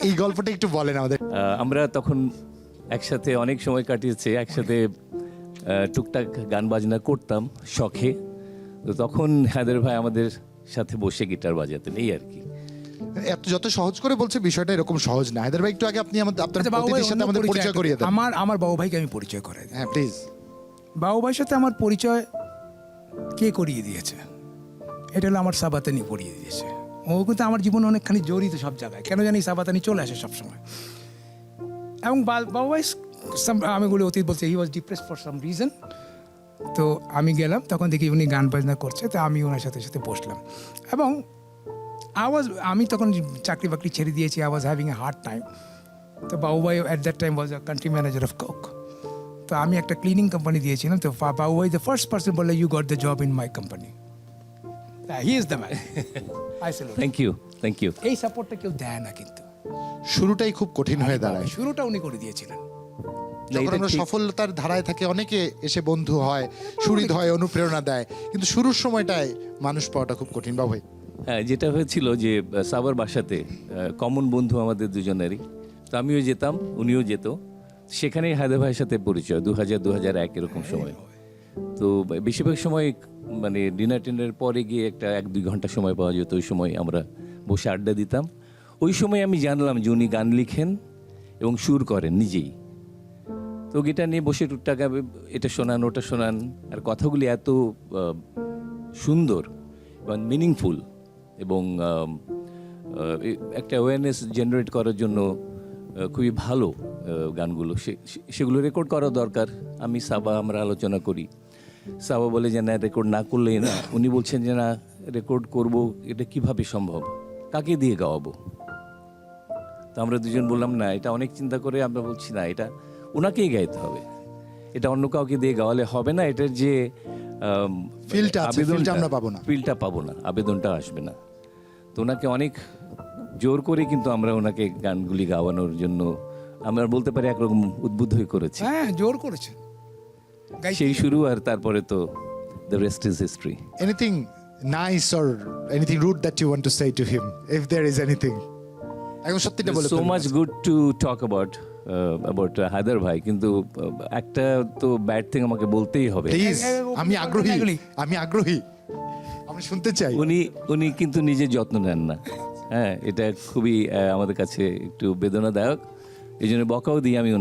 এই গল্পটা একটু বলেন আমাদের। আমরা তখন একসাথে অনেক সময় কাটিয়েছি, একসাথে টুকটাক গান বাজনা করতাম শখে। তো তখন হায়দার ভাই আমাদের সাথে বসে গিটার বাজাতেন, এই আর কি। এত যত সহজ করে বলছে বিষয়টা এরকম সহজ না। হায়দার ভাই একটু আগে আপনি আপনার অতিথির সাথে আমাদের পরিচয় করিয়ে দেন। আমার বাবু ভাইকে আমি পরিচয় করাই দিই। হ্যাঁ প্লিজ। বাবু ভাইয়ের সাথে আমার পরিচয় কে করিয়ে দিয়েছে, এটা হলো আমার সাবাতানি করিয়ে দিয়েছে। ও কিন্তু আমার জীবনে অনেকখানি জড়িত সব জায়গায়, কেন জানি সাবাতানি চলে আসে সবসময়। এবং বাবু ভাই আমি বলি অতীত বলছে, হি ওয়াজ ডিপ্রেসড ফর সাম রিজন। তো আমি গেলাম, তখন দেখি উনি গান বাজনা করছে, তো আমি ওনার সাথে সাথে বসলাম। এবং আমি তখন চাকরি বাকরি ছেড়ে দিয়েছি, I was having a hard time. তো বাবু ভাই at that time was a country manager of Coke. তো আমি একটা ক্লিনিং কোম্পানি দিয়েছিলাম, তো বাবু ভাই দ্য ফার্স্ট পার্সন বললে you got the job in my company, he is the man. Thank you. এই সাপোর্টটা কেউ দেয় না, কিন্তু শুরুটাই খুব কঠিন হয়ে দাঁড়ায়। শুরুটা উনি করে দিয়েছিলেন। যখন আমরা সফলতার ধারায় থাকে অনেকে এসে বন্ধু হয়, সুরিদ হয়, অনুপ্রেরণা দেয়, কিন্তু শুরুর সময়টায় মানুষ পাওয়াটা খুব কঠিন। বাবু ভাই হ্যাঁ, যেটা হয়েছিল যে সাবার বাসাতে কমন বন্ধু আমাদের দুজনেরই, তো আমিও যেতাম, উনিও যেত। সেখানেই হায়দার ভাইয়ের সাথে পরিচয় 2000-2001 এরকম সময়। তো বেশিরভাগ সময় মানে ডিনার টিনারের পরে গিয়ে একটা 1-2 ঘন্টা সময় পাওয়া যেত, ওই সময় আমরা বসে আড্ডা দিতাম। ওই সময় আমি জানলাম যে উনি গান লিখেন এবং সুর করেন নিজেই। তো গিটার নিয়ে বসে টুকটাক এটা শোনান ওটা শোনান, আর কথাগুলি এত সুন্দর এবং মিনিংফুল, এবং একটা অ্যাওয়ারনেস জেনারেট করার জন্য খুবই ভালো গানগুলো সেগুলো রেকর্ড করা দরকার। আমি সাবা আমরা আলোচনা করি, সাবা বলে যে না রেকর্ড না করলেই না, উনি বলছেন যে না রেকর্ড করব, এটা কিভাবে সম্ভব, কাকে দিয়ে গাওয়াবো। তো আমরা দুজন বললাম না, এটা অনেক চিন্তা করে আমরা বলছি না, এটা ওনাকেই গাইতে হবে, এটা অন্য কাউকে দিয়ে গাওয়ালে হবে না, এটার যে ফিলটা আছে, ফিলটা আমরা পাবো না, ফিলটা পাবো না, আবেদনটা আসবে না। তো ওনাকে অনেক জোর করে কিন্তু আমরা ওনাকে গানগুলি গাওয়ানোর জন্য আমরা বলতে পারি একরকম উদ্বুদ্ধ হয়ে করেছি। হ্যাঁ, জোর করেছে। সেই শুরু, আর তারপরে তো the rest is history. Anything nice or anything rude that you want to say to him, if there is anything? এখন সত্যিটা বলে so much good to talk about Haidar ভাই, কিন্তু একটা তো ব্যাড থিং আমাকে বলতেই হবে। প্লিজ, আমি আগ্রহী, আমি আগ্রহী, আমি শুনতে চাই। উনি কিন্তু নিজের যত্ন নেন না। হ্যাঁ, এটা খুবই আমাদের কাছে একটু বেদনাদায়ক। এই জন্য বকাও দিই আমি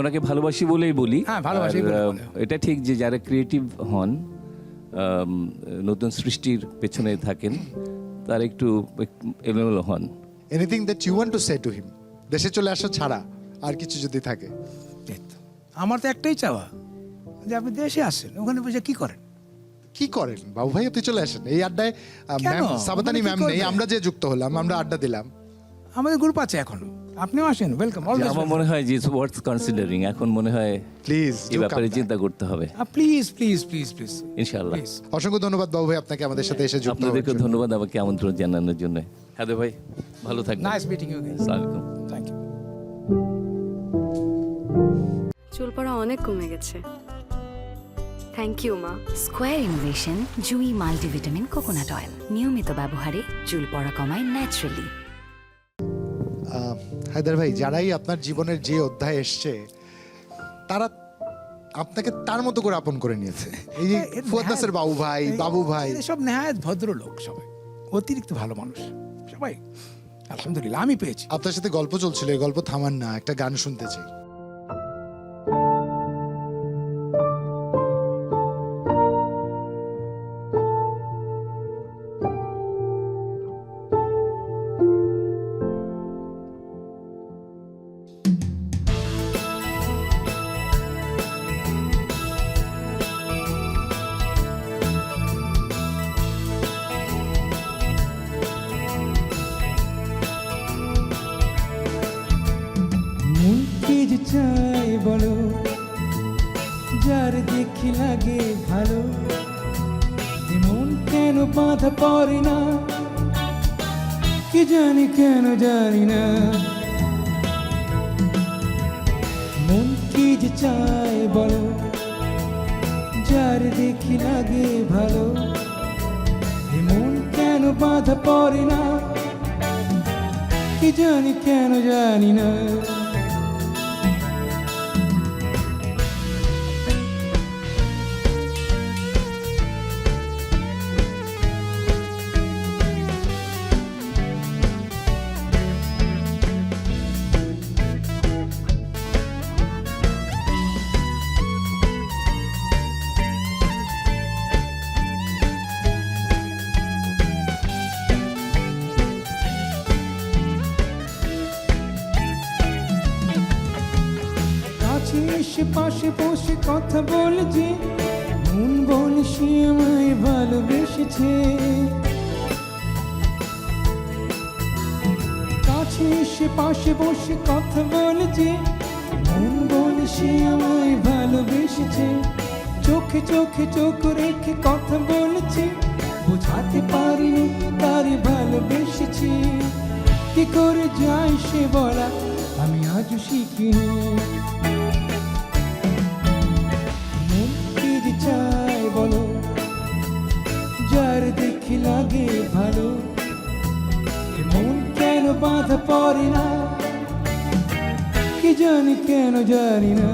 ওনাকে ভালোবাসি বলেই বলি। হ্যাঁ, ভালোবাসি আর, বলে বলে। এটা ঠিক যে যারা ক্রিয়েটিভ হন, নতুন সৃষ্টির পেছনে থাকেন, তারা একটু এলোমেলো হন। Anything that you want to say to him, দেশে চলে আসা ছাড়া আর কিছু যদি থাকে? এই তো, আমার তো একটাই চাওয়া যে আপনি দেশে আসেন, ওখানে বসে কি করেন? কি করেন বাবু ভাই? তুই চলে আসেন এই আড্ডায়। কেন? ম্যাম সাবাতানি মানে কি ম্যাম নেই, করবে? আমরা যে যুক্ত হলাম, আমরা আড্ডা দিলাম। আমাদের গ্রুপ আছে এখনো, আপনিও আসেন, ওয়েলকাম। যে আমার মনে হয় যে ওয়ার্থ কনসিডারিং, এখন মনে হয় প্লিজ এই ব্যাপারে চিন্তা করতে হবে। প্লিজ প্লিজ প্লিজ প্লিজ ইনশাআল্লাহ। প্লিজ। অসংখ্য ধন্যবাদ বাবু ভাই আপনাকে আমাদের সাথে এসে যুক্ত হওয়ার আপনাদেরকে জন্য। ধন্যবাদ আমাকে আমন্ত্রণ জানানোর জন্য। হায়দার ভাই ভালো থাকবেন। Nice meeting you. আসসালামু আলাইকুম। Thank you. চুল পড়া অনেক কমে গেছে। থ্যাংক ইউ মা। Square innovation Jui multivitamin coconut oil, নিয়মিত ব্যবহারে চুল পড়া কমায় ন্যাচারালি। হায়দার ভাই, যারাই আপনার জীবনের যে অধ্যায় এসছে, তারা আপনাকে তার মতো করে আপন করে নিয়েছে। এই যে ফুয়াদ নাসের বাবু ভাই, বাবু ভাই, সব নেহায়ত ভদ্র লোক, সবাই অতিরিক্ত ভালো মানুষ সবাই, আলহামদুলিল্লাহ আমি পেয়েছি। আপনার সাথে গল্প চলছিল, এই গল্প থামান না, একটা গান শুনতে চাই। মন কি যে চাই বলো, যার দেখি লাগে ভালো, মন কেন বাধা পড়ে না, কি জানি কেন জানি না। মন কি যে চাই বলো, যার দেখি লাগে ভালো, মন কেন বাধা পড়ে না, কি জানি কেন জানি না। কাছে এসে পাশে বসে কথা বলে যে, মন বলে সে আমায় ভালোবেসেছে। কাছে এসে পাশে বসে কথা বলে যে, মন বলে সে আমায় ভালোবেসেছে। চোখে চোখে চোখ রেখে কথা বলেছে, বোঝাতে পারিনি তারে ভালোবেসেছি। কি করে যায় সে বলা আমি আজও শিখিনি। মন কি যে চায় বলো, যার দেখি লাগে ভালো, মন কেন বাধা পড়ে না, কি জানি কেন জানি না।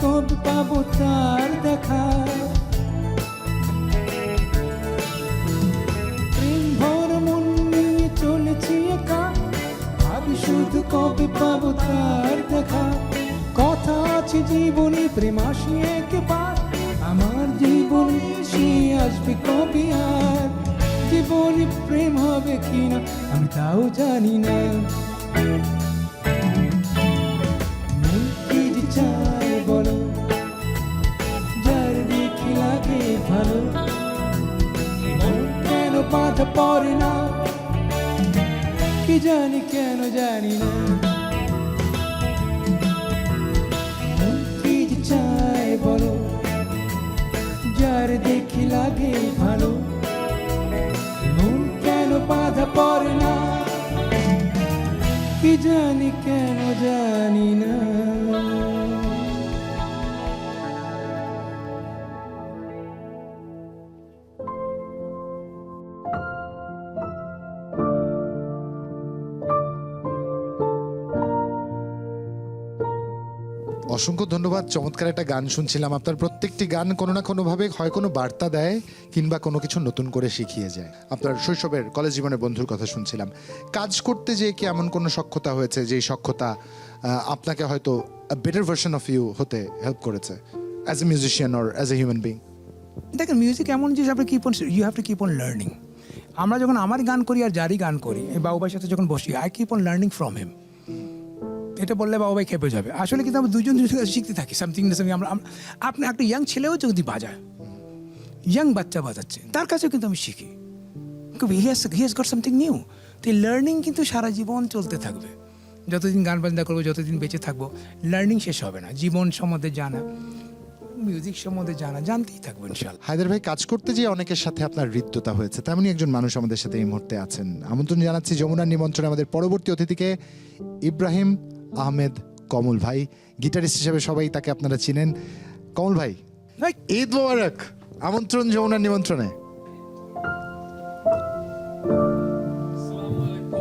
কবে পাবো তার দেখা, প্রেম ভরা মন নিয়ে চলেছি একা, ভাবি শুধু কবে পাবো তার দেখা। কথা আছে জীবনে প্রেম আসি একবার, আমার জীবনে সে আসবে কবে আর, জীবনে প্রেম হবে কিনা আমি তাও জানি না। মন কি যে চায় বলো, যার দেখি লাগে ভালো, মন কেন বাধা পড়ে না, কি জানি কেন জানি না। মন কি যে চায় বলো, যার দেখি লাগে ভালো, মন কেন বাধা পড়ে না, কি জানি কেন জানি না। অসংখ্য ধন্যবাদ। চমৎকার একটা গান শুনছিলাম। আপনার প্রত্যেকটি গান কোনো না কোনোভাবে হয় কোনো বার্তা দেয় কিংবা কোনো কিছু নতুন করে শিখিয়ে যায়। আপনার শৈশবের কলেজ জীবনে বন্ধুর কথা শুনছিলাম। কাজ করতে যেয়ে কি এমন কোনো সক্ষতা হয়েছে যেই সক্ষতা আপনাকে হয়তো বেটার ভার্সন অফ ইউ হতে হেল্প করেছে as a musician or as a human being? দেখেন, মিউজিক এমন জিনিস, আপনি you have to keep on learning. আমরা যখন আমার গান করি আর যারই গান করি, এই বাবুভাইয়ের সাথে যখন বসি, I keep on learning from him. এটা বললে বাবুভাই খেপে যাবে, আসলে কিন্তু আমরা দুজন শিখতে থাকি সামথিং না সামথিং। আপনি একটা ইয়াং ছেলেও যদি বাজায়, ইয়াং বাচ্চা বাজাচ্ছে, তার কাছেও কিন্তু আমি শিখি, he has got something new. তো এই লার্নিং কিন্তু সারা জীবন চলতে থাকবে। যতদিন গান বাজনা করবো, যতদিন বেঁচে থাকবো, লার্নিং শেষ হবে না। জীবন সম্বন্ধে জানা, মিউজিক সম্বন্ধে জানতেই থাকবো ইনশাআল্লাহ। হায়দার ভাই, কাজ করতে যেয়ে অনেকের সাথে আপনার হৃদ্যতা হয়েছে, তেমনই একজন মানুষ আমাদের সাথে এই মুহূর্তে আছেন। আমন্ত্রণ জানাচ্ছি যমুনার নিমন্ত্রণে আমাদের পরবর্তী অতিথিকে, ইব্রাহিম আহমেদ কমল ভাই। গিটারিস্ট হিসেবে সবাই তাকে আপনারা চিনেন। কমল ভাই, ঈদ মোবারক। আমন্ত্রণ যমুনার নিমন্ত্রণে।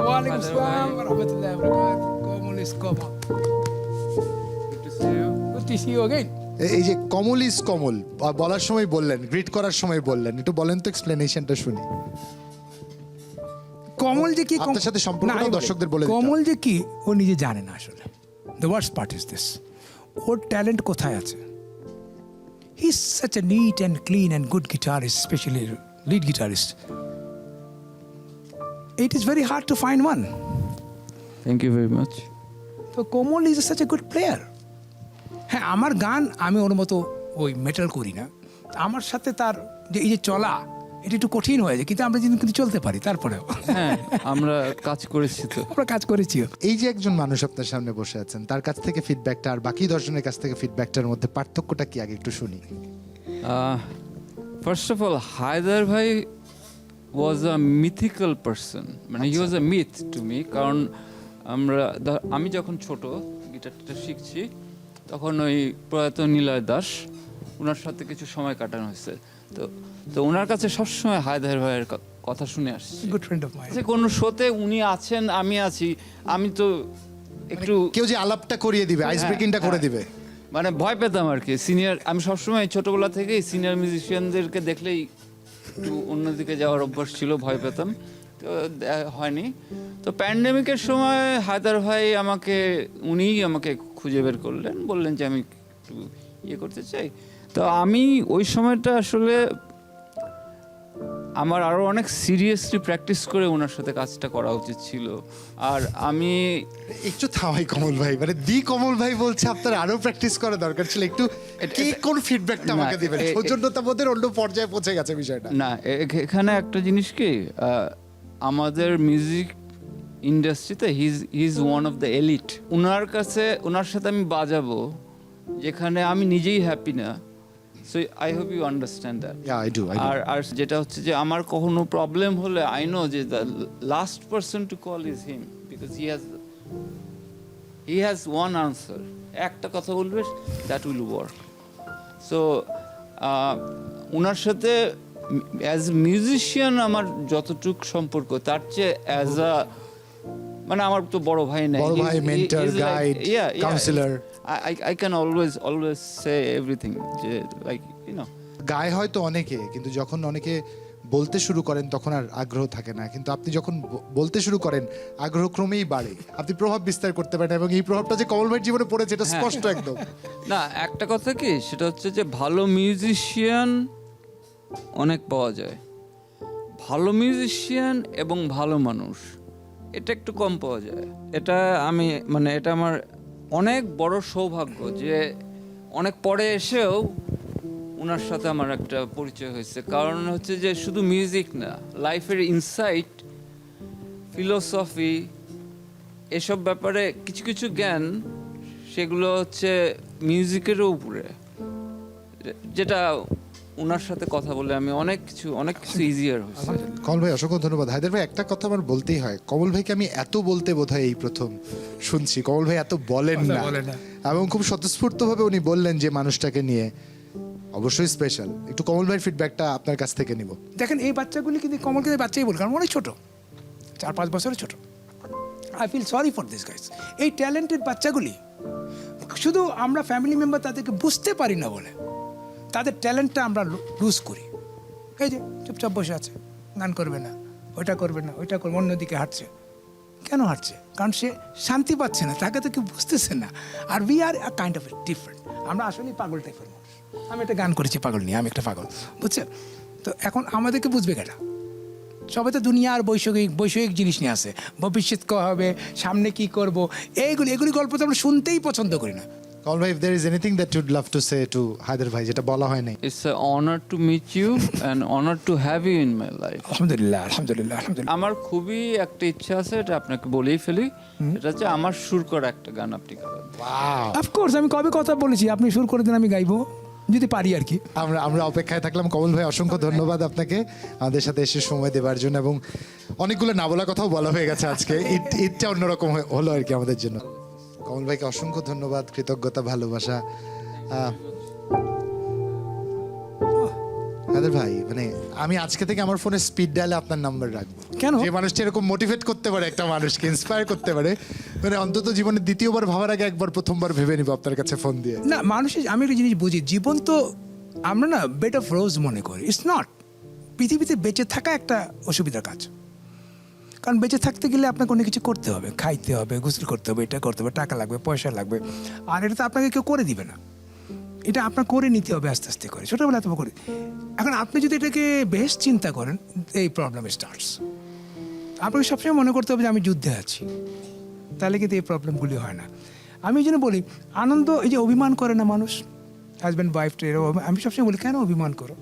ওয়ালাইকুম আসসালাম ওয়া রাহমাতুল্লাহি ওয়া বারাকাতুহু। Kamal is Kamal. Good to see you. Good to see you again. এই যে কমল ইজ কমল বলার সময় বললেন, গ্রিট করার সময় বললেন, একটু বলেন তো, এক্সপ্লেনেশনটা শুনি। কমল যে কি, আপনার সাথে সম্পর্কটা না, আমি বলি, দর্শকদের বলে দিতে হবে। কমল যে কি ও নিজে জানে না আসলে। The worst part is this, ওর ট্যালেন্ট কোথায় আছে। He is such a neat and clean and good guitarist, specially lead guitarist. It is very hard to find one. Thank you very much. তো Komal is such a good player. হ্যাঁ, আমার গান আমি ওর মতো ওই মেটাল করি না। আমার সাথে তার যে এই যে চলা, এটা একটু কঠিন হয়ে যায়, কিন্তু আমরা কিন্তু চলতে পারি। তারপরেও হ্যাঁ, আমরা কাজ করেছি তো। আমরা কাজ করেছি। এই যে একজন মানুষ আপনার সামনে বসে আছেন, তার কাছ থেকে ফিডব্যাকটা আর বাকি দর্শনের কাছ থেকে ফিডব্যাকটার মধ্যে পার্থক্যটা কি, আগে একটু শুনি। ফার্স্ট অফ অল, হায়দার ভাই ওয়াজ আ মিথিক্যাল পারসন, মানে হি ওয়াজ আ মিথ টু মি। কারণ আমি যখন ছোট গিটারটা শিখছি, তখন ওই প্রয়াত নিলয় দাস, ওনার সাথে কিছু সময় কাটানো হয়েছে। তো ওনার কাছে সবসময় হায়দার ভাইয়ের কথা শুনে আসছি। Good friend of mine. কোনো শোতে উনি আছেন, আমি আছি, আমি তো একটু কেউ যে আলাপটা করিয়ে দিবে, আইস ব্রেকিংটা করে দিবে, মানে ভয় পেতাম আর কি। সিনিয়র, আমি সবসময় ছোটবেলা থেকেই সিনিয়র মিউজিশিয়ানদেরকে দেখলেই একটু অন্যদিকে যাওয়ার অভ্যাস ছিল, ভয় পেতাম। তো হয়নি। তো প্যান্ডেমিকের সময় হায়দার ভাই উনিই আমাকে খুঁজে বের করলেন, বললেন যে আমি একটু করতে চাই। তো আমি ওই সময়টা আসলে আমার আরও অনেক সিরিয়াসলি প্র্যাকটিস করে ওনার সাথে কাজটা করা উচিত ছিল। আর আমি একটু থামাই কমল ভাই, মানে কমল ভাই বলছে আপনার আরো প্র্যাকটিস করা দরকার ছিল। একটু কি কোন ফিডব্যাকটা আমাকে দিবেন? সৌজন্যতাবোধের অন্য পর্যায়ে পৌঁছে গেছে বিষয়টা। না, এখানে একটা জিনিস কি, আমাদের মিউজিক ইন্ডাস্ট্রিতে he is one of the elite. ওনার সাথে আমি বাজাবো যেখানে আমি নিজেই হ্যাপি না। So I hope you understand that. আর যেটা হচ্ছে যে আমার কখনো প্রবলেম হলে আই নো যে the last person to call is him, because he has one answer. একটা কথা বলবে, দ্যাট উইল ওয়ার্ক। সো ওনার সাথে অ্যাজ মিউজিশিয়ান আমার যতটুক সম্পর্ক, তার চেয়ে অ্যাজ আ, মানে আমার তো বড় ভাই নাই, বড় ভাই, mentor, guide, councillor. I can always say everything, like, you know. গায়ে হয়তো অনেকে, কিন্তু যখন অনেকে বলতে শুরু করেন তখন আর আগ্রহ থাকে না, কিন্তু আপনি যখন বলতে শুরু করেন আগ্রহ ক্রমেই বাড়ে, আপনি প্রভাব বিস্তার করতে পারেন, এবং এই প্রভাবটা যে কমল ভাইয়ের জীবনে পড়েছে এটা স্পষ্ট একদম। না, একটা কথা কি, সেটা হচ্ছে যে ভালো মিউজিশিয়ান অনেক পাওয়া যায়, ভালো মিউজিশিয়ান এবং ভালো মানুষ এটা একটু কম পাওয়া যায়। এটা এটা আমার অনেক বড় সৌভাগ্য যে অনেক পরে এসেও ওনার সাথে আমার একটা পরিচয় হয়েছে। কারণ হচ্ছে যে শুধু মিউজিক না, লাইফের ইনসাইট, ফিলোসফি, এসব ব্যাপারে কিছু কিছু জ্ঞান, সেগুলো হচ্ছে মিউজিকেরও উপরে, যেটা ওনার সাথে কথা বলে আমি অনেক কিছু ইজিয়ার হয়েছে। কমল ভাই অসংখ্য ধন্যবাদ। হায়দার ভাই একটা কথা আমার বলতেই হয়, কমল ভাইকে আমি এত বলতে বোধহয় এই প্রথম শুনছি। কমল ভাই এত বলেন না, এবং খুব স্বতঃস্ফূর্তভাবে উনি বললেন যে মানুষটাকে নিয়ে, অবশ্যই স্পেশাল। একটু কমল ভাইয়ের ফিডব্যাকটা আপনার কাছ থেকে নিব। দেখেন এই বাচ্চাগুলি কিন্তু কমলকে বাচ্চাই বল, কারণ অনেক ছোট, 4-5 বছরের ছোট। I feel sorry for this guys. এই ট্যালেন্টেড বাচ্চাগুলি শুধু আমরা ফ্যামিলি মেম্বার তাদেরকে বুঝতে পারি না বলে তাদের ট্যালেন্টটা আমরা লুজ করি। এই যে চুপচাপ বসে আছে, গান করবে না, ওইটা করবে না, ওইটা করবে, অন্যদিকে হাঁটছে। কেন হাঁটছে? কারণ সে শান্তি পাচ্ছে না, তাকে তো কেউ বুঝতেছে না। আর we are kind of different. আমরা আসলেই পাগল টাইপের মানুষ। আমি একটা গান করেছি পাগল নিয়ে, আমি একটা পাগল, বুঝছে? তো এখন আমাদেরকে বুঝবে কেটা? সবাই তো দুনিয়া আর বৈষয়িক জিনিস নিয়ে আসে, ভবিষ্যৎ ক হবে, সামনে কি করব, এগুলি গল্প তো আমরা শুনতেই পছন্দ করি না। কমল ভাই, if there is anything that you'd love to say to Haider ভাই যেটা বলা হয় নাই। It's an honor to meet you and honor to have you in my life. আলহামদুলিল্লাহ, আলহামদুলিল্লাহ, আলহামদুলিল্লাহ। আমার খুবই একটা ইচ্ছা আছে, এটা আপনাকে বলেই ফেলি, এটা হচ্ছে আমার সুর করা একটা গান আপনি গাবেন। অফকোর্স, আমি কবে কথা বলেছি, আপনি সুর করে দেন, আমি গাইবো যদি পারি আর কি। আমরা অপেক্ষায় থাকলাম। কমল ভাই অসংখ্য ধন্যবাদ আপনাকে আমাদের সাথে এসে সময় দেওয়ার জন্য, এবং অনেকগুলো না বলা কথাও বলা হয়ে গেছে আজকে, ঈদটা অন্যরকম হলো আর কি আমাদের জন্য। কমল ভাইকে অসংখ্য ধন্যবাদ, কৃতজ্ঞতা, ভালোবাসা। হায়দার ভাই, আমি আজকে থেকে আমার ফোনে স্পিড ডায়ালে আপনার নাম্বার রাখবো। কেন? যে মানুষটা এরকম মোটিভেট করতে পারে, একটা মানুষকে ইন্সপায়ার করতে পারে, অন্তত জীবনে দ্বিতীয়বার ভাবার আগে একবার প্রথমবার ভেবে নিব আপনার কাছে ফোন দিয়ে। না, আমি একটা জিনিস বুঝি, জীবন তো আমরা না বেড অফ রোজ মনে করি। It's not. পৃথিবীতে বেঁচে থাকা একটা অসুবিধার কাজ, কারণ বেঁচে থাকতে গেলে আপনাকে অনেক কিছু করতে হবে, খাইতে হবে, গোসল করতে হবে, এটা করতে হবে, টাকা লাগবে, পয়সা লাগবে, আর এটা তো আপনাকে কেউ করে দিবে না, এটা আপনার করে নিতে হবে আস্তে আস্তে করে, ছোটোবেলা তো করে। এখন আপনি যদি এটাকে বেশ চিন্তা করেন, এই প্রবলেম স্টার্টস। আপনাকে সবসময় মনে করতে হবে যে আমি যুদ্ধে আছি, তাহলে কিন্তু এই প্রবলেমগুলি হয় না। আমি এই জন্য বলি, আনন্দ, এই যে অভিমান করে না মানুষ, হাজব্যান্ড ওয়াইফটা, আমি সবসময় বলি কেন অভিমান করো?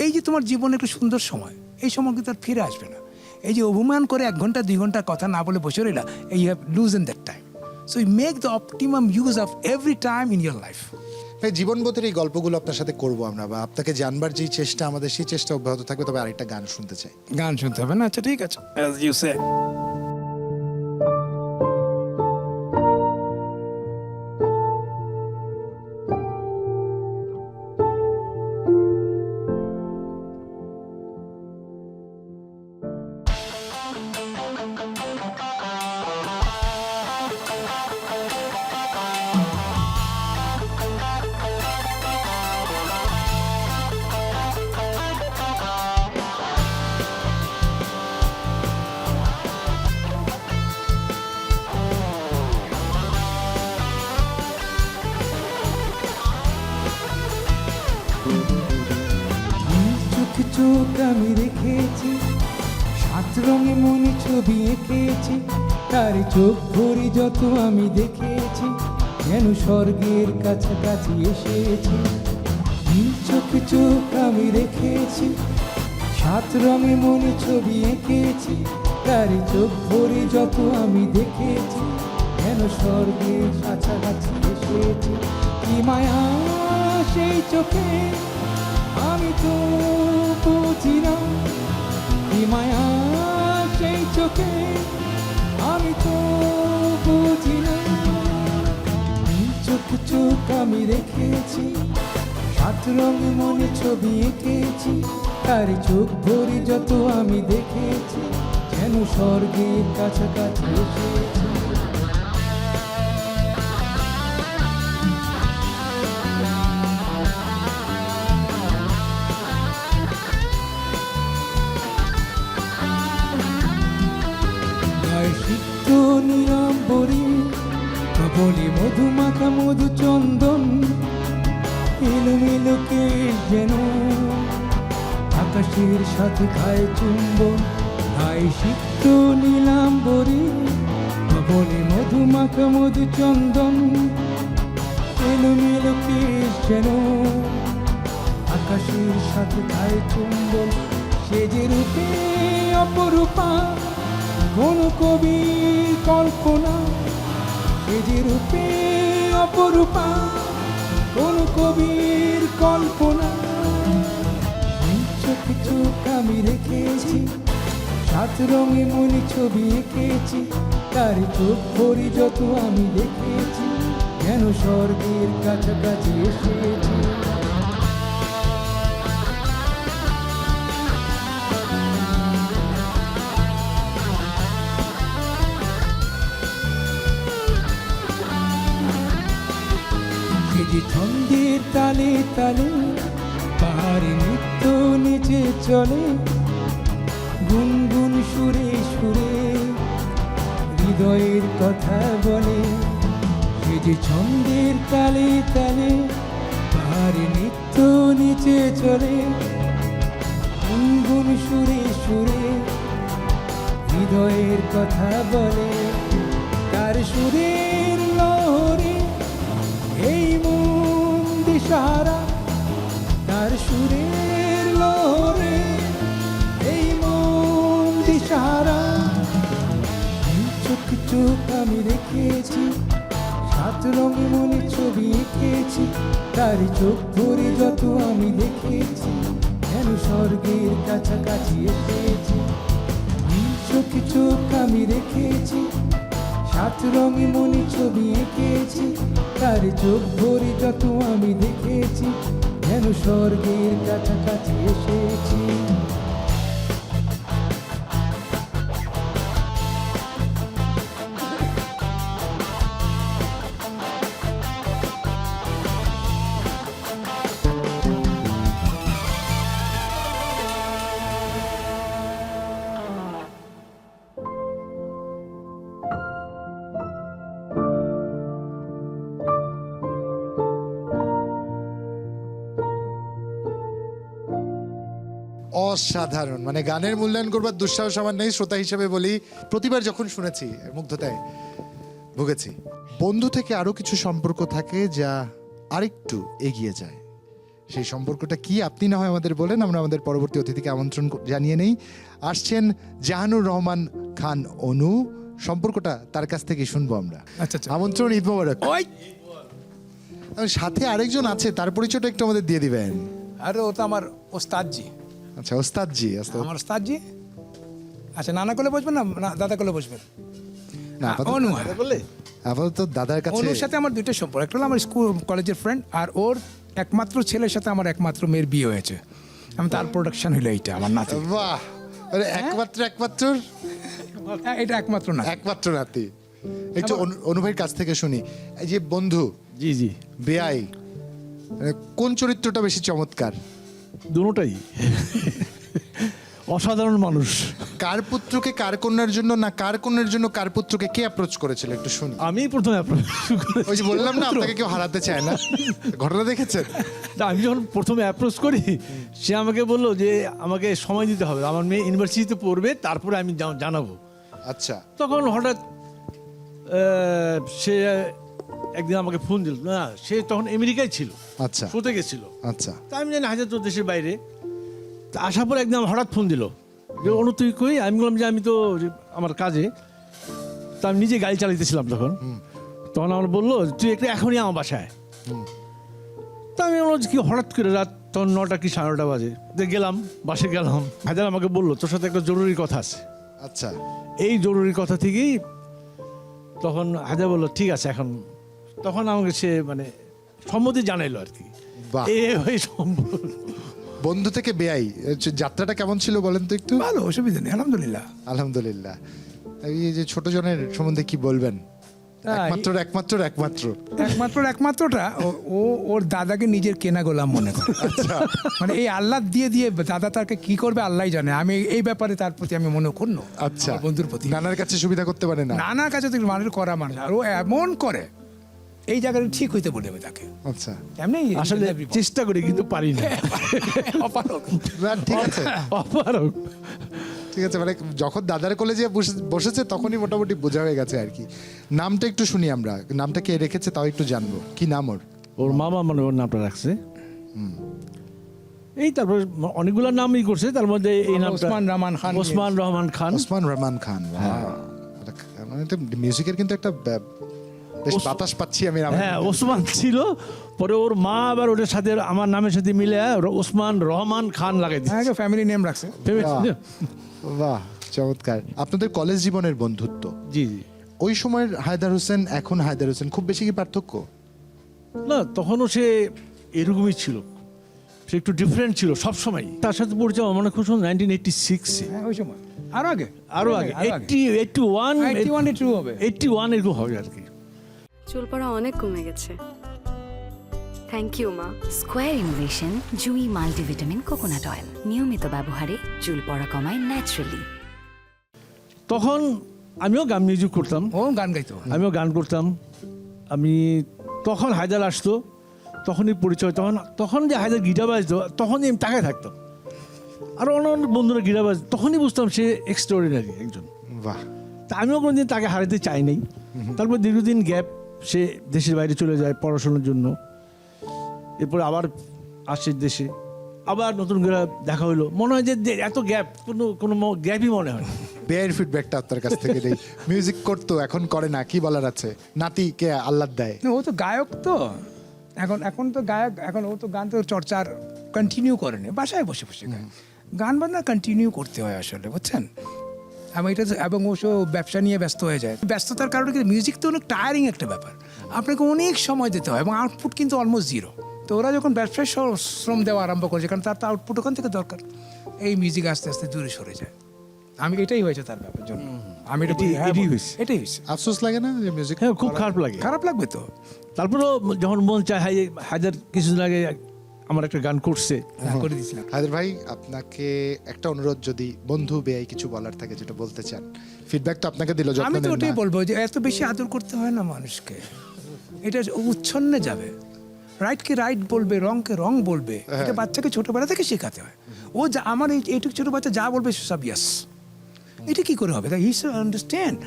এই যে তোমার জীবনে একটা সুন্দর সময়, এই সময় কিন্তু আর ফিরে আসবে না। এই যে অভিমান করে 1 ঘন্টা 2 ঘন্টা কথা না বলে বসে রইলা, you have lose in that time. So you make the optimum use of every time in your life. ভাই, জীবনবোধের এই গল্পগুলো আপনার সাথে করবো আমরা, বা আপনাকে জানবার যেই চেষ্টা আমাদের, সেই চেষ্টা অব্যাহত থাকবে। তবে আরেকটা গান শুনতে চাই। গান শুনতে হবে না? আচ্ছা ঠিক আছে, as you say. চোখে চোখ আমি রেখেছি, 7 রঙে মনে ছবি এঁকেছি, তার চোখ ভরি যত আমি দেখেছি, যেন স্বর্গের কাছাকাছি এসেছি। চোখে চোখ আমি রেখেছি, 7 রঙে মনে ছবি এঁকেছি, তার চোখ ভরি যত আমি দেখেছি, যেন স্বর্গের কাছাকাছি এসেছি। কি মায়া সেই চোখে, আমি তো বুঝি না, কি মায়া সেই চোখে, আমি তো বুঝি না। চোখে চোখ আমি রেখেছি, 7 রঙে মনে ছবি এঁকেছি, তার চোখ ভরি যত আমি দেখেছি, যেন স্বর্গের কাছাকাছি এসেছি। নীলাম্বরী কবলে মধুমাখা মধু চন্দন এলোমেলো কেশ যেন আকাশের সাথে খায় চুম্বন খায় সিক্ত নীলাম্বরী কবলে মধুমাখা মধু চন্দন এলোমেলো কেশ যেন আকাশের সাথে খায় চুম্বন সে যে রূপে অপরূপা কোন কবির কল্পনা সে যে রূপে অপরূপা কোন কবির কল্পনা চোখে চোখ আমি রেখেছি সাত রঙে মনে ছবি এঁকেছি তার চোখ ভরি যত আমি দেখেছি যেন স্বর্গের কাছাকাছি এসেছি যে ছন্দের তালে তালে পাহাড়ে নৃত্য নেচে চলে গুনগুন সুরে সুরে হৃদয়ের কথা বলে সে যে ছন্দের তালে তালে পাহাড়ে নৃত্য নেচে চলে গুনগুন সুরে সুরে হৃদয়ের কথা বলে তার সুরের লহরে এই মন দিশাহারা তার সুরের লহরে এই মন দিশাহারা চোখ চোখ আমি রেখেছি সাত রঙে মনে ছবি এঁকেছি তার চোখ ভরে যত আমি দেখেছি যেন স্বর্গের কাছাকাছি এসেছি চোখ চোখ আমি রেখেছি সাত রঙে মনে ছবি এঁকেছি তার চোখ ভরে যত আমি দেখেছি যেন স্বর্গের কাছাকাছি এসেছি অসাধারণ, মানে গানের মূল্যায়ন করবার দুঃসাহস আমার নেই। শ্রোতা হিসেবে বলি, প্রতিবার যখন শুনেছি মুগ্ধতায় ভুগেছি। বন্ধু থেকে আরো কিছু সম্পর্ক থাকে যা আরেকটু এগিয়ে যায়। সেই সম্পর্কটা কি আপনি না হয় আমাদের বলেন, আমরা আমাদের পরবর্তী অতিথিকে আমন্ত্রণ জানিয়ে নেই। আসছেন জাহানুর রহমান খান অনু, সম্পর্কটা তার কাছ থেকে শুনবো আমরা। আচ্ছা আচ্ছা, আমন্ত্রণ, ঈদ মোবারক। ওই সাথে আরেকজন আছে, তার পরিচয়টা একটু আমাদের দিয়ে দিবেন। আরে ও তো আমার ওস্তাদজি। আচ্ছা, ওস্তাদজি। আমার ওস্তাদজি। আচ্ছা, নানা কোলে বসবেন না দাদা কোলে বসবেন? না, অনু আপাতত দাদার কাছে। অনুর সাথে আমার দুটো সম্পর্ক, একটা হলো আমার স্কুল কলেজের ফ্রেন্ড, আর ওর একমাত্র ছেলের সাথে আমার একমাত্র মেয়ের বিয়ে হয়েছে। আমি তার প্রোডাকশন হলো এইটা, আমার নাতি। বাহ, একমাত্র এটা একমাত্র না, একমাত্র নাতি। একটু অনুভাইয়ের কাছ থেকে শুনি, এই যে বন্ধু, জি জি, বেআই, কোন চরিত্রটা বেশি চমৎকার? দুটোটাই অসাধারণ মানুষ। কার পুত্রকে কার কন্যার জন্য, না কার কন্যার জন্য কার পুত্রকে কে অ্যাপ্রোচ করেছিল একটু শুনি। আমি প্রথমে ওই যে বললাম না, আপনাকে কেউ হারাতে চায় না, ঘটনা দেখেছেন? আমি যখন প্রথমে অ্যাপ্রোচ করি, সে আমাকে বললো যে আমাকে সময় দিতে হবে, আমার মেয়ে ইউনিভার্সিটিতে পড়বে, তারপরে আমি জানাবো। আচ্ছা, তখন হঠাৎ সে একদিন আমাকে ফোন দিল, না সে তখন আমেরিকায় ছিল, আচ্ছা, শুতে গেছিল। আচ্ছা, তা আমি জানি হাজার তো দেশের বাইরে। তা আসার পর একদিন হঠাৎ ফোন দিল যে অনু তুই কই? আমি বললাম যে আমি তো আমার কাজে। তা আমি নিজে গাড়ি চালাইতেছিলাম তখন আমার বললো তুই একটু এখনই আমার বাসায়। তা আমি বললাম কি হঠাৎ করে রাত তখন 9টা কি 9:30 বাজে, গেলাম, বাসে গেলাম। হায়দার আমাকে বললো তোর সাথে একটা জরুরি কথা আছে। আচ্ছা, এই এই জরুরি কথা থেকেই তখন হায়দার বললো ঠিক আছে এখন। তখন আমাকে সে মানে সম্মতি জানাইলো আর কি। বাহ, এই সম্ভব। বন্ধু থেকে বেআই, যাত্রাটা কেমন ছিল বলেন তো একটু? ভালো, অসুবিধা নেই, আলহামদুলিল্লাহ। আলহামদুলিল্লাহ। এই যে ছোট জনের সম্বন্ধে কি বলবেন? একমাত্রটা ও ওর দাদাকে নিজের কেনা গোলাম মনে করে। মানে এই আল্লাহ দিয়ে দিয়ে দাদা তাকে কি করবে আল্লাহ জানে। আমি এই ব্যাপারে তার প্রতি আমি মনে ক্ষুণ্ণ। আচ্ছা, আমার বন্ধুর প্রতি নানার কাছে সুবিধা করতে পারে না। নানার কাছে তো মানুষের করা মানুষ, আর ও এমন করে এই জায়গাটা ঠিক হইতে বলবে তাকে। আচ্ছা, এমনি আসলে চেষ্টা করি কিন্তু পারি না। অপারক। না, ঠিক আছে, অপারক। ঠিক আছে। মানে যখন দাদার কোলে যে বসেছে তখনই মোটামুটি বোঝা হয়ে গেছে আর কি। নামটা একটু শুনি আমরা, নামটা কে রেখেছে তাও একটু জানবো। কি নাম ওর? ওর মামা মানে ওর নামটা রাখছে। এই তারপর অনেকগুলো নামই করছে, তার মধ্যে এই নামটা ওসমান রহমান খান। ওসমান রহমান খান। ওসমান রহমান খান। মানে মিউজিকের কিন্তু একটা বেশ বাতাস পাচ্ছি আমি। হ্যাঁ, ওসমান ছিল, পরে ওর মা আবার ওটার সাথে আমার নামের সাথে মিলে ওসমান রহমান খান লাগাই দিচ্ছে। ফ্যামিলি নেম রাখছে। বাহ, চমৎকার। আপনাদের কলেজ জীবনের বন্ধুত্ব, জি জি। ওই সময়ের হায়দার হোসেন এখন হায়দার হোসেন খুব বেশি কি পার্থক্য? না, তখনও সে এরকমই ছিল, সে একটু ডিফারেন্ট ছিল সব সময়। তার সাথে পরিচয় আমার মনে খুব 1986-এ। হ্যাঁ, ওই সময় আরো আগে 81 এরকম হবে আর কি। চুল পড়া অনেক কমে গেছে। থ্যাংক ইউ মা। Square innovation Jui multivitamin coconut oil নিয়মিত ব্যবহারে চুল পড়া কমায় ন্যাচারালি। তখন আমিও গান মিউজিক করতাম, ও গান গাইতো। আমিও গান করতাম। আমি তখন হায়দার আসতো, তখনই পরিচয়। তখন যে হায়দার গিটার বাজতো তখনই আমি তাকায় থাকতাম। আর অন্য বন্ধুরা গিটার বাজতো, তখনই বুঝতাম সে এক্সট্রাঅর্ডিনারি একজন। বাহ। তা আমিও কোনোদিন তাকে হারাতে চাই নাই। তারপর দীর্ঘদিন গ্যাপ, সে দেশের বাইরে চলে যায় পড়াশোনার জন্য। এরপরে আবার আসে দেশে, আবার নতুন করে দেখা হইলো। মনে হয় যে এত গ্যাপ, কোনো গ্যাপই মনে হয়। বেয়ের ফিডব্যাকটা আপনার কাছ থেকে দেই। মিউজিক করতো, এখন করে না, কি বলার আছে? নাতিকে আহ্লাদ দেয়। ও তো গায়ক, তো এখন তো গায়ক। এখন ও তো গান তো চর্চার কন্টিনিউ করেনি, বাসায় বসে বসে গান বাজনা কন্টিনিউ করতে হয় আসলে, বুঝছেন? এবং ও ব্যবসা নিয়ে ব্যস্ত হয়ে যায়। ব্যস্ততার কারণে কিন্তু মিউজিক তো অনেক টায়ারিং একটা ব্যাপার, আপনাকে অনেক সময় দিতে হয় এবং আউটপুট কিন্তু অলমোস্ট জিরো। তো ওরা যখন ব্যবসায় শ্রম দেওয়া আরম্ভ করেছে, কারণ তার তো আউটপুট ওখান থেকে দরকার, এই মিউজিক আস্তে আস্তে দূরে সরে যায়। এটাই হয়েছে তার ব্যাপার জন্য। আমি এটাই হয়েছে। আফসোস লাগে না যে মিউজিক? হ্যাঁ, খুব খারাপ লাগে। খারাপ লাগবে তো। তারপরেও যখন মন চায়, হায়দার কিছুদিন আগে আমার একটা গান করছে, করে দিয়েছিলাম। হায়দার ভাই, আপনাকে একটা অনুরোধ, যদি বন্ধু বেয়াই কিছু বলার থাকে যেটা বলতে চান। ফিডব্যাক তো আপনাকে দিল, আমি তো ওটাই বলবো যে এত বেশি আদর করতে হয় না মানুষকে, এটা উচ্ছন্নে যাবে। রাইটকে রাইট বলবে, রংকে রং বলবে, এটা বাচ্চাকে ছোটবেলা থেকে শেখাতে হয়। ও যা আমার এইটুকু ছোট বাচ্চা যা বলবে সব ইয়াস, এটা কি করে হবে? He should understand.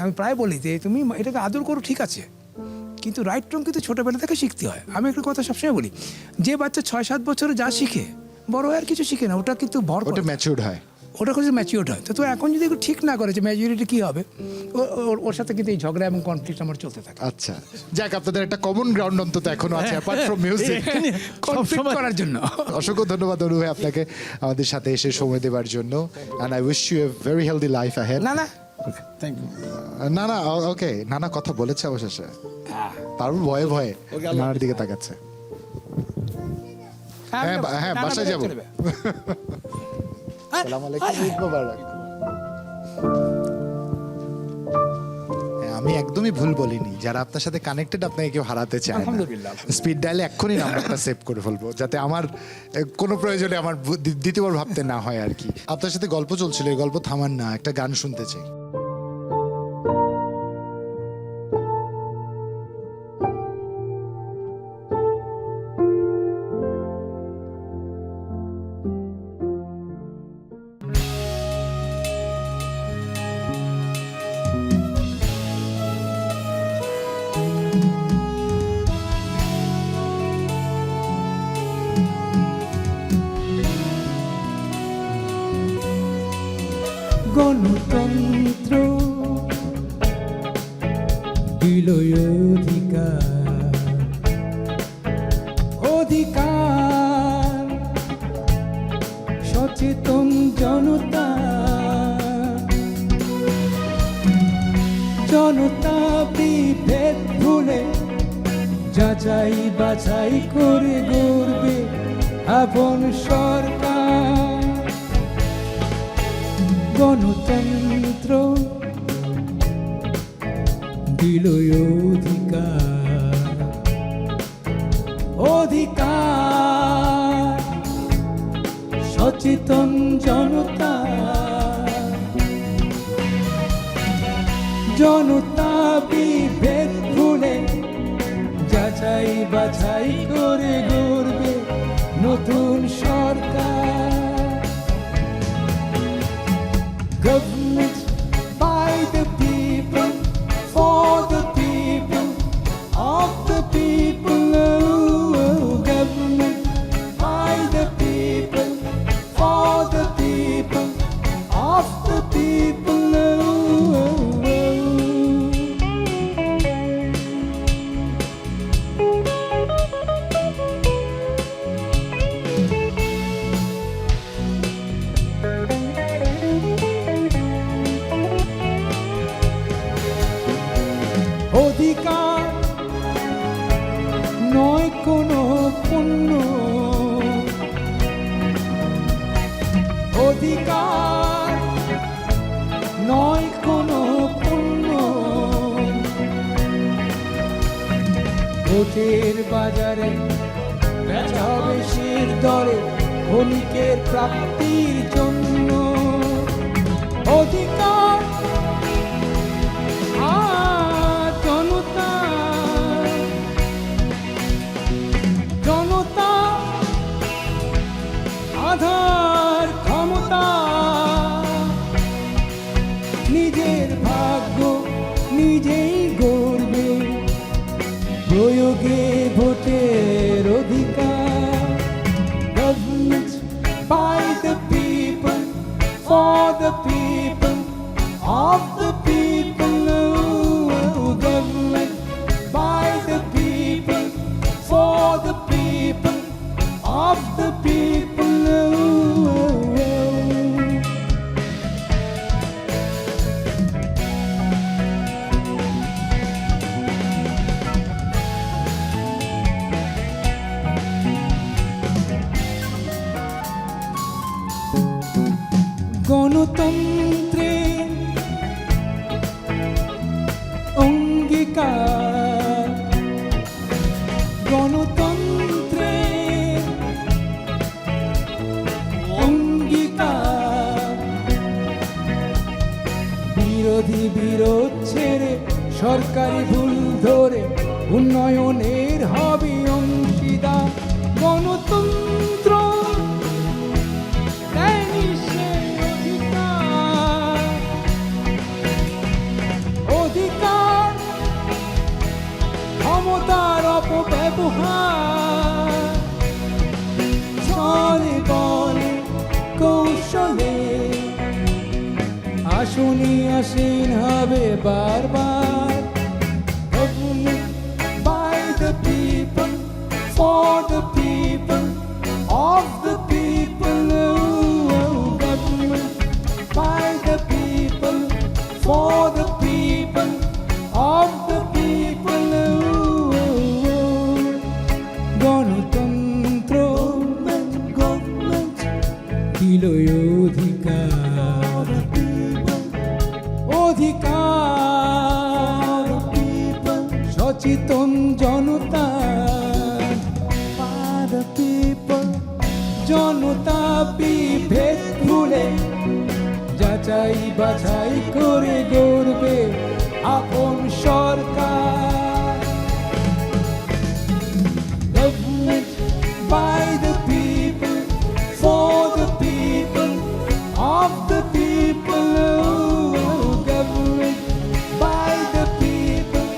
আমি প্রায় বলি যে তুমি এটাকে আদর করো, ঠিক আছে, কিন্তু রাইট রং কিন্তু ছোটবেলা থেকে শিখতে হয়। আমি একটা কথা সবসময় বলি, যে বাচ্চা 6-7 বছরে যা শিখে, বড় আর কিছু শিখে না, ওটা কিন্তু ওটা ম্যাচিউরড হয়, ওটা কিছু ম্যাচিউরড হয়। তো এখন যদি একটু ঠিক না করে যে ম্যাচুরিটি কী হবে, ওর সাথে কিন্তু এই ঝগড়া এবং কনফ্লিক্ট আমার চলতে থাকে। আচ্ছা, যাক, আপনাদের একটা কমন গ্রাউন্ড অন্তত এখনো আছে অ্যাপার্ট ফ্রম মিউজিক, কনফ্লিক্ট করার জন্য। অসংখ্য ধন্যবাদ অনু ভাই আপনাকে আমাদের সাথে এসে সময় দেওয়ার জন্য। And I wish you a very healthy life ahead. না থ্যাংক ইউ। না, ওকে, নানা কথা বলেছে অবশেষে, তারপর ভয়ে ভয়ে নানার দিকে তাকাচ্ছে। হ্যাঁ, বাসায় যাবো। আসসালামু আলাইকুম, ঈদ মোবারক। আমি একদমই ভুল বলিনি। যারা আপনার সাথে কানেক্টেড, আপনাকে কেউ হারাতে চায় না। আলহামদুলিল্লাহ। স্পিড ডায়ালে এক্ষুনি নাম্বারটা সেভ করে ফেলবো, যাতে আমার কোনো প্রয়োজনে আমার দ্বিতীয়বার ভাবতে না হয় আর কি। আপনার সাথে গল্প চলছিল, এই গল্প থামান না, একটা গান শুনতে চাই। গণতন্ত্র দিল অধিকার সচেতন জনতা বিভেদ ভুলে যাচাই বাছাই করে গড়বে আপন সরকার। গণতন্ত্র ছিল অধিকার, অধিকার সচেতন জনতা, জনতা বিভেদ ভুলে যাচাই বাছাই করে গড়বে নতুন সরকার। Government by the people, for the people, of the people. Oh, government by the people, for the people, of the people. Oh, oh, oh. অধিকার নয় কোনো পণ্য, অধিকার নয় কোনো পণ্য, ভোটের বাজারে বেচা হবে শির দরে ক্ষণিকের প্রাপ্তির জন্য। অধিকার জনতা, জনতা আধার ক্ষমতা, নিজের ভাগ্য নিজেই গড়বে প্রয়োগে ভোটের অধিকার। Government by the people, for the people, of the people. Oh, government by the people, for the people, of the people. Oh, oh, oh. গণতন্ত্রের অঙ্গীকার, গণতন্ত্রের অঙ্গীকার, বিরোধী বিরোধ ছেড়ে সরকারি ভুল ধরে উন্নয়নের হবে অংশীদার। গণতন্ত্র দেয়নি সে অধিকার, অধিকার ক্ষমতার অপব্যবহার, ছলে বলে কৌশলে আসনি আসীন হবে বারবার। Government by the people, for the people, of the people. Oh, government by the people, for the people, of the people. Oh, oh, oh. গণতন্ত্র দিল অধিকার, অধিকার সচেতন জনতা, জনতা বিভেদ ভুলে যাচাই বাছাই করে গড়বে আপন সরকার। Government by the people, for the people, of the people. Oh, government by the people,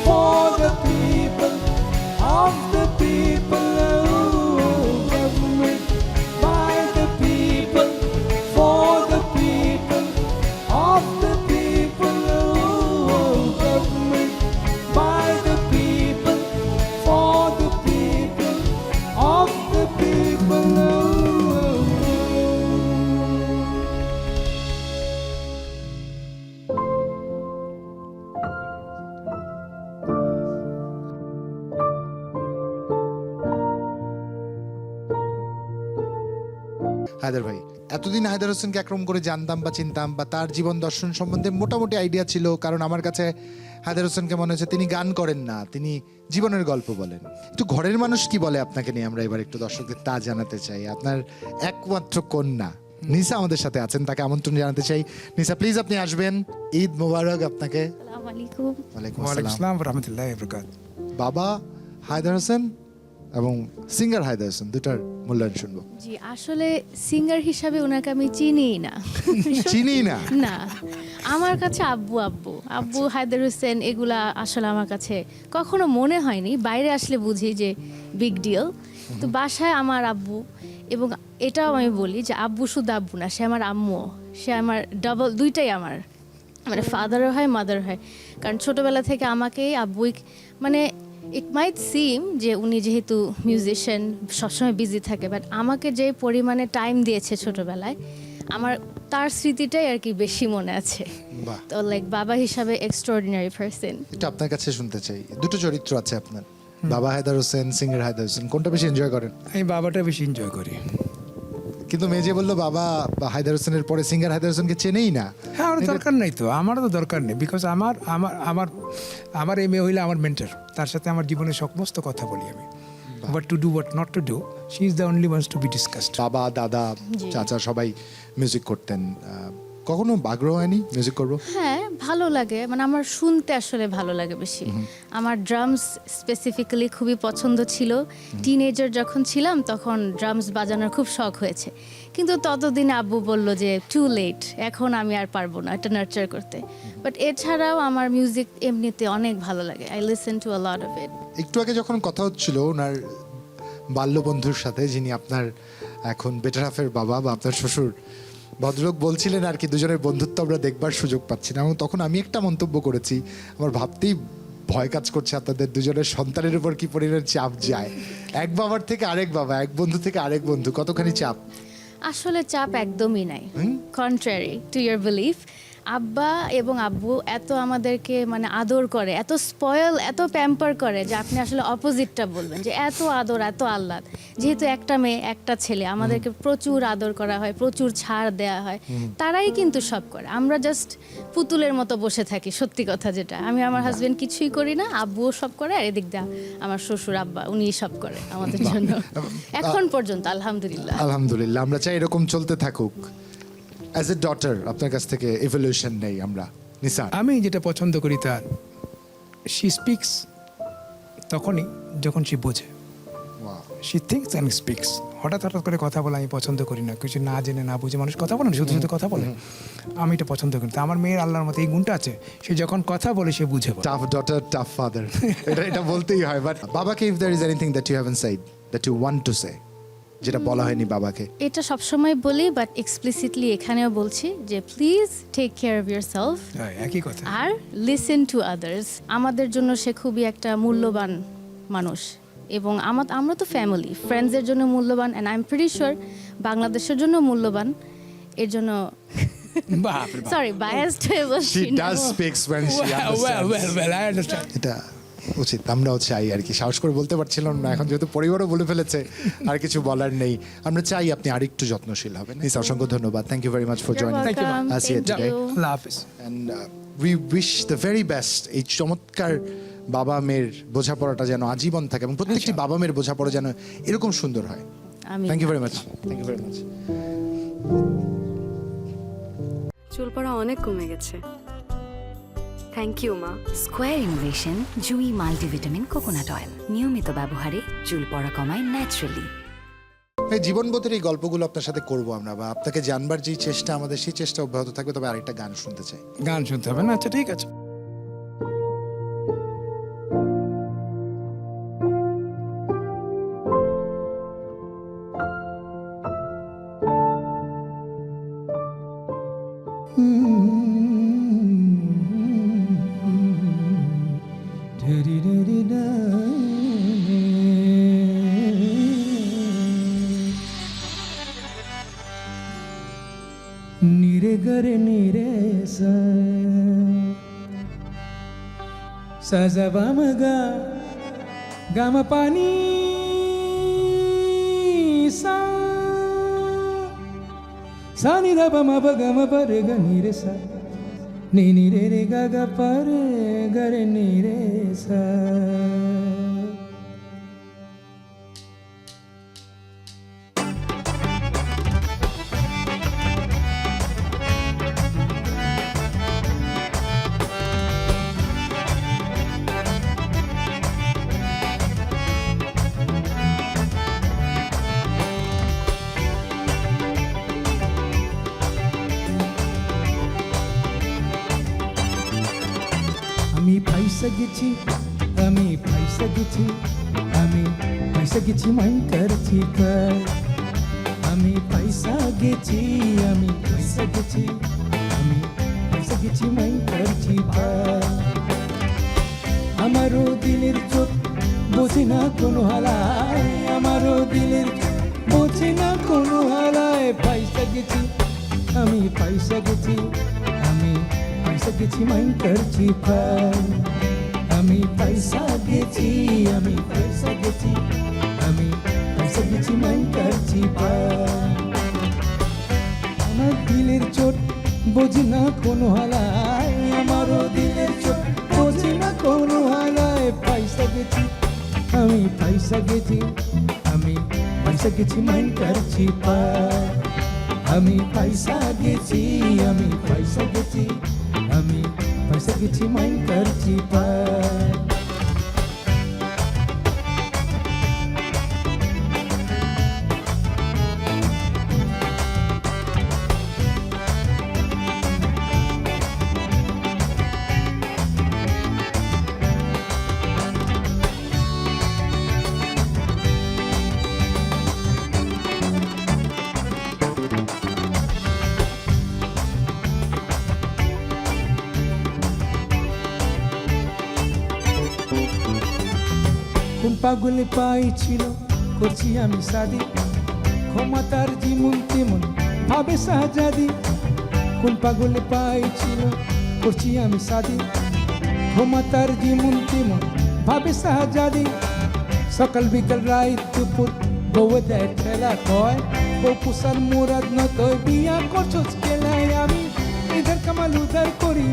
for the people, of the people. Oh, government by the people, for the people, of the people. Oh, government by the people, for the people, of the people. Haider ভাই, এতদিন হায়দার হোসেনকে একরকম করে জানতাম বা চিনতাম বা তার জীবন দর্শন সম্বন্ধে মোটামুটি আইডিয়া ছিল, কারণ আমার কাছে হায়দার হোসেনকে মনে হচ্ছে তিনি গান করেন না, তিনি জীবনের গল্প বলেন। একটু ঘরের মানুষ কি বলে আপনাকে নিয়ে আমরা এবার একটু দর্শকদের তা জানাতে চাই। আপনার একমাত্র কন্যা নিসা আমাদের সাথে আছেন, তাকে আমন্ত্রণ জানাতে চাই। নিসা প্লিজ আপনি আসবেন। ঈদ মোবারক আপনাকে। ওয়ালাইকুম ওয়ালাইকুম আসসালাম। আসসালাম রহমতুল্লাহ বরকাত। বাবা হায়দার হোসেন এবং সিঙ্গার হায়দার হোসেন, দুটার মূল্যায়ন শুনবো। জি, আসলে সিঙ্গার হিসাবে ওনাকে আমি চিনিই না। চিনি না? না, আমার কাছে আব্বু আব্বু আব্বু হায়দার হোসেন এগুলা আসলে আমার কাছে কখনো মনে হয়নি। বাইরে আসলে বুঝি যে বিগ ডিল। তো বাসায় আমার আব্বু, এবং এটাও আমি বলি যে আব্বু শুধু আব্বু না, সে আমার আম্মুও, সে আমার ডাবল, দুইটাই আমার, মানে ফাদারও হয় মাদার হয়। কারণ ছোটবেলা থেকে আমাকেই আব্বুই, মানে ইট মাইট সিম যে উনি যেহেতু মিউজিশিয়ান সবসময় বিজি থাকে, বাট আমাকে যে পরিমাণে টাইম দিয়েছে ছোটবেলায়, আমার তার স্মৃতিটাই আর কি বেশি মনে আছে। বাহ, তো লাইক বাবা হিসাবে এক্সট্রাঅর্ডিনারি পারসন। এটা আপনার কাছে শুনতে চাই। দুটো চরিত্র আছে আপনার, বাবা হায়দার হোসেন, সিঙ্গার হায়দার হোসেন, কোনটা বেশি এনজয় করেন? আমি বাবাটা বেশি এনজয় করি। কিন্তু মেয়ে বললো বাবা হায়দার হোসেনের পরে সিঙ্গার হায়দার হোসেনকে চেনেই না। হ্যাঁ, আমার দরকার নেই তো, আমারও তো দরকার নেই। বিকজ আমার আমার আমার আমার এই মেয়ে হইলে আমার মেন্টর, তার সাথে আমার জীবনের সমস্ত কথা বলি আমি। What to do, what not to do, she is the only ones to be discussed. বাবা, দাদা, চাচা সবাই মিউজিক করতেন। কখনো আগ্রহ হয়নি মিউজিক করবো? হ্যাঁ, ভালো লাগে, মানে আমার শুনতে আসলে ভালো লাগে বেশি। আমার ড্রামস স্পেসিফিক্যালি খুবই পছন্দ ছিল। টিনেজার যখন ছিলাম তখন ড্রামস বাজানোর খুব শখ হয়েছে, কিন্তু ততদিনে আব্বু বলল যে টু লেট, এখন আমি আর পারবো না এটা নার্চার করতে। বাট এছাড়াও আমার মিউজিক এমনিতে অনেক ভালো লাগে। I listen to a lot of it. একটু আগে যখন কথা হচ্ছিল ওনার বাল্য বন্ধুর সাথে, যিনি আপনার এখন বেটার হাফের বাবা বা আপনার শ্বশুর, ভদ্রলোক বলছিলেন আর কি দুজনের বন্ধুত্ব আমরা দেখবার সুযোগ পাচ্ছি না। এবং তখন আমি একটা মন্তব্য করেছি, আমার ভাবতেই ভয় কাজ করছে আপনাদের দুজনের সন্তানের উপর কি পরিমাণ চাপ যায়, এক বাবার থেকে আরেক বাবা, এক বন্ধু থেকে আরেক বন্ধু, কতখানি চাপ? আসলে চাপ একদমই নাই, কন্ট্রারি টু ইয়ার বিলিফ। আব্বা এবং আব্বু এত আমাদেরকে মানে আদর করে, এত স্পয়েল, এত প্যাম্পার করে যে আপনি আসলে অপোজিটটা বলবেন যে এত আদর, এত আহ্লাদ। যেহেতু একটা মেয়ে একটা ছেলে, আমাদেরকে প্রচুর আদর করা হয়, প্রচুর ছাড় দেওয়া হয়। তারাই কিন্তু সব করে, আমরা জাস্ট পুতুলের মতো বসে থাকি। সত্যি কথা যেটা, আমি আমার হাজবেন্ড কিছুই করি না, আব্বুও সব করে, আর এদিক দিয়ে আমার শ্বশুর আব্বা উনিই সব করে আমাদের জন্য এখন পর্যন্ত। আলহামদুলিল্লাহ, আলহামদুলিল্লাহ, আমরা চাই এরকম চলতে থাকুক। অ্যাজ এ ডটার আপনার কাছ থেকে ইভলিউশন নেই আমরা। নিসা, আমি যেটা পছন্দ করি তার, শি স্পিক্স তখনই যখন সে বোঝে। She thinks and speaks. হঠাৎ হঠাৎ করে কথা বলে আমি পছন্দ করি না। কিছু না জেনে না বুঝে মানুষ কথা বলে না, শুধু শুধু কথা বলে, আমি এটা পছন্দ করি। তো আমার মেয়ের আল্লাহর মতো এই গুণটা আছে, সে যখন কথা বলে সে বুঝে। টাফ ডটার, টাফ ফাদার, এটা বলতেই হয়। বাট বাবাকে, if there is anything that you haven't said, that you want to say, যেটা বলা হয়নি বাবাকে, এটা সবসময় বলি, বাট এক্সপ্লিসিটলি এখানেও বলছি যে please take care of yourself, একই কথা, আর লিসেন টু আদার্স। আমাদের জন্য সে খুবই একটা মূল্যবান মানুষ, এবং আমরা তো ফ্যামিলি, ফ্রেন্ডসের জন্য মূল্যবান, and I am pretty sure বাংলাদেশের জন্য মূল্যবান। এর জন্য সরি, বায়াসড হয়ে বলছি। she does speaks when she understands. well, I understand. এটা উচিত, আমরাও চাই আর কি। সাহস করে বলতে পারছিলাম না, এখন যেহেতু পরিবারও বলে ফেলেছে আর কিছু বলার নেই। আমরা চাই আপনি আরেকটু যত্নশীল হবেন। নিসা, অসংখ্য ধন্যবাদ। Thank you very much for joining us here today. আল্লাহ হাফেজ। And we wish the very best. এই চমৎকার বাবা মেয়ের বোঝাপড়াটা যেন আজীবন থাকে, এবং প্রত্যেকটি বাবা মেয়ের বোঝাপড়া যেন এরকম সুন্দর হয়। Thank you very much, thank you very much. চুল পড়া অনেক কমে গেছে। থ্যাংক ইউ মা। Square innovation Jui multivitamin coconut oil, নিয়মিত ব্যবহারে চুল পড়া কমায় ন্যাচারালি। এই জীবনবোধের এই গল্পগুলো আপনার সাথে করবো আমরা, বা আপনাকে জানবার যেই চেষ্টা আমাদের, সেই চেষ্টা অব্যাহত থাকবে। তবে আরেকটা গান শুনতে চাই। গান শুনতে হবে না? আচ্ছা, ঠিক আছে। নিরে গরে নিরে সা বামগা গাম পানি সানি দা বাম গম পরে গ নিরে সা নি নি রে রে গা গা পা রে গা রে নি রে সা। আমি ফাইসা গেছি, আমি ফাইসা গেছি, আমি ফাইসা গেছি মাইন্টার চিকার। আমি ফাইসা গেছি, আমি ফাইসা গেছি, আমি ফাইসা গেছি মাইন্টার চিকার। আমারও দিলের চোখ বোঝে না কোনো হালায়, আমারও দিলের চোখ বোঝে না কোনো হালায়। ফাইসা গেছি, আমি ফাইসা গেছি, আমি ফাইসা গেছি মাইন্টার চিকার। আমি ফাইসা গেছি, আমি ফাইসা গেছি, আমি ফাইসা গেছি মাইন্টার চিকার। আমার দিলের চোট বোঝে না কোনো হালায়, আমারও দিলের চোট বোঝে না কোনো হালায়। ফাইসা গেছি, আমি ফাইসা গেছি, আমি ফাইসা গেছি মাইন্টার চিকার। আমি ফাইসা গেছি, আমি ফাইসা গেছি, আমি ফাইসা গেছি মাইন্টার চিকার। কোন পাগলে পাইছিল করছি আমি সাদি, ক্ষমতার যেমন তেমন ভাবে শাহজাদি। কোন পাগলে পাইছিল করছি আমি সাদি, ক্ষমতার যেমন তেমন ভাবে শাহজাদি। সকাল বিকাল রাত দুপুর বউ দেয় ঠেলা কয়, বউ পুষার মোরাদ নয় বিয়া করছস কেলায়। আমি ইধার কামাল উধার করি,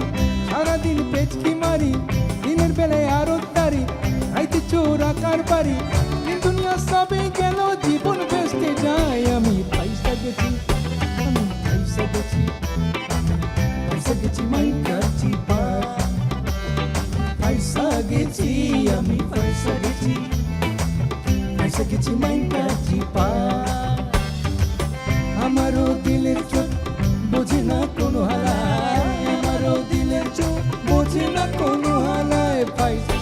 সারাদিন পেচকি মারি, দিনের বেলায় আরো তারি, রাইতে চোর আকার বাড়ি। দুনিয়া সবে গেল, জীবন বেসতে যায়। আমি পয়সা গেছি, আমি পয়সা গেছি, পয়সা গেছি মাইন্টার চিকার। পয়সা গেছি, আমি পয়সা গেছি, পয়সা গেছি মাইন্টার চিকার। আমারও দিলের চোখ বোঝে না কোনো হালায়, আমারও দিলের চোখ বোঝে না কোনো হালায়। পয়সা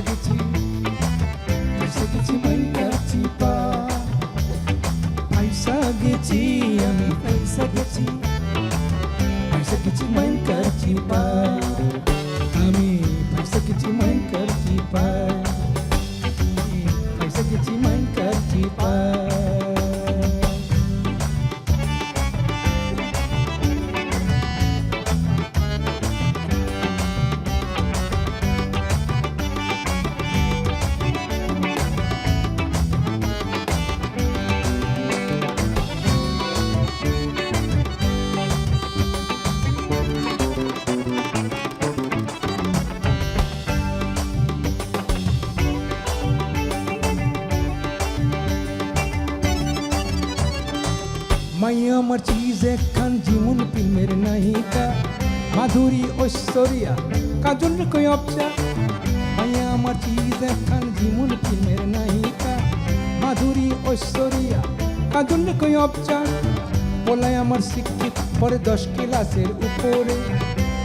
গেছি, পয়সা গেছি মাইন্টার চিকার। পয়সা গেছি, আমি পয়সা গেছি, পয়সা গেছি মাইন্টার চিকার। আমি পয়সা গেছি মাইন্টার চিকার, পয়সা গেছি মাইন্টার চিকার। মাইয়া আমার চিজ একখান যেমন ফিল্মের নায়িকা, মাধুরী ঐশ্বরিয়া কাজল কই অপচা। মাইয়া আমার চিজ একখান যেমন ফিল্মের নায়িকা, মাধুরী ঐশ্বরিয়া কাজল কই অপচা। বলায় আমার শিক্ষিত পরে 10 ক্লাসের উপরে,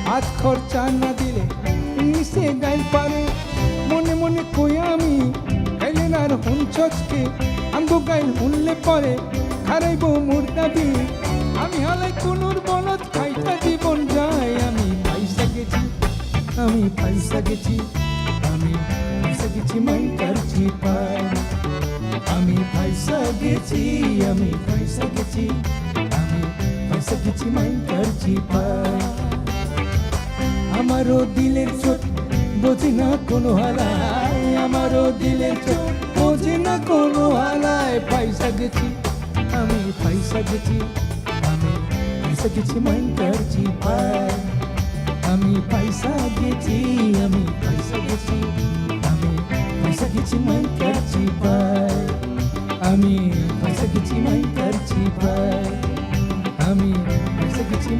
হাত খরচা না দিলে ইংলিশে গাইল পারে। মনে মনে কই আমি গাইলেন আর হুন চচকে, আঙ্গো গাইল হুনলে পরে হারাইব মোর দাবি। আমি হালাই কোনুর বলদ খাইটা জীবন যায়। আমি পয়সা গেছি, আমি পয়সা গেছি, আমি পয়সা গেছি মাইন্টার চিকার। আমি পয়সা গেছি, আমি পয়সা গেছি, আমি পয়সা গেছি মাইন্টার চিকার। আমারও দিলের চোট বোঝে না কোনো হালায়, আমারও দিলের চোট বোঝে না কোনো হালায়। পয়সা গেছি, আমি পয়সা গেছি, আমি পয়সা গেছি মাইন্টার চিকার।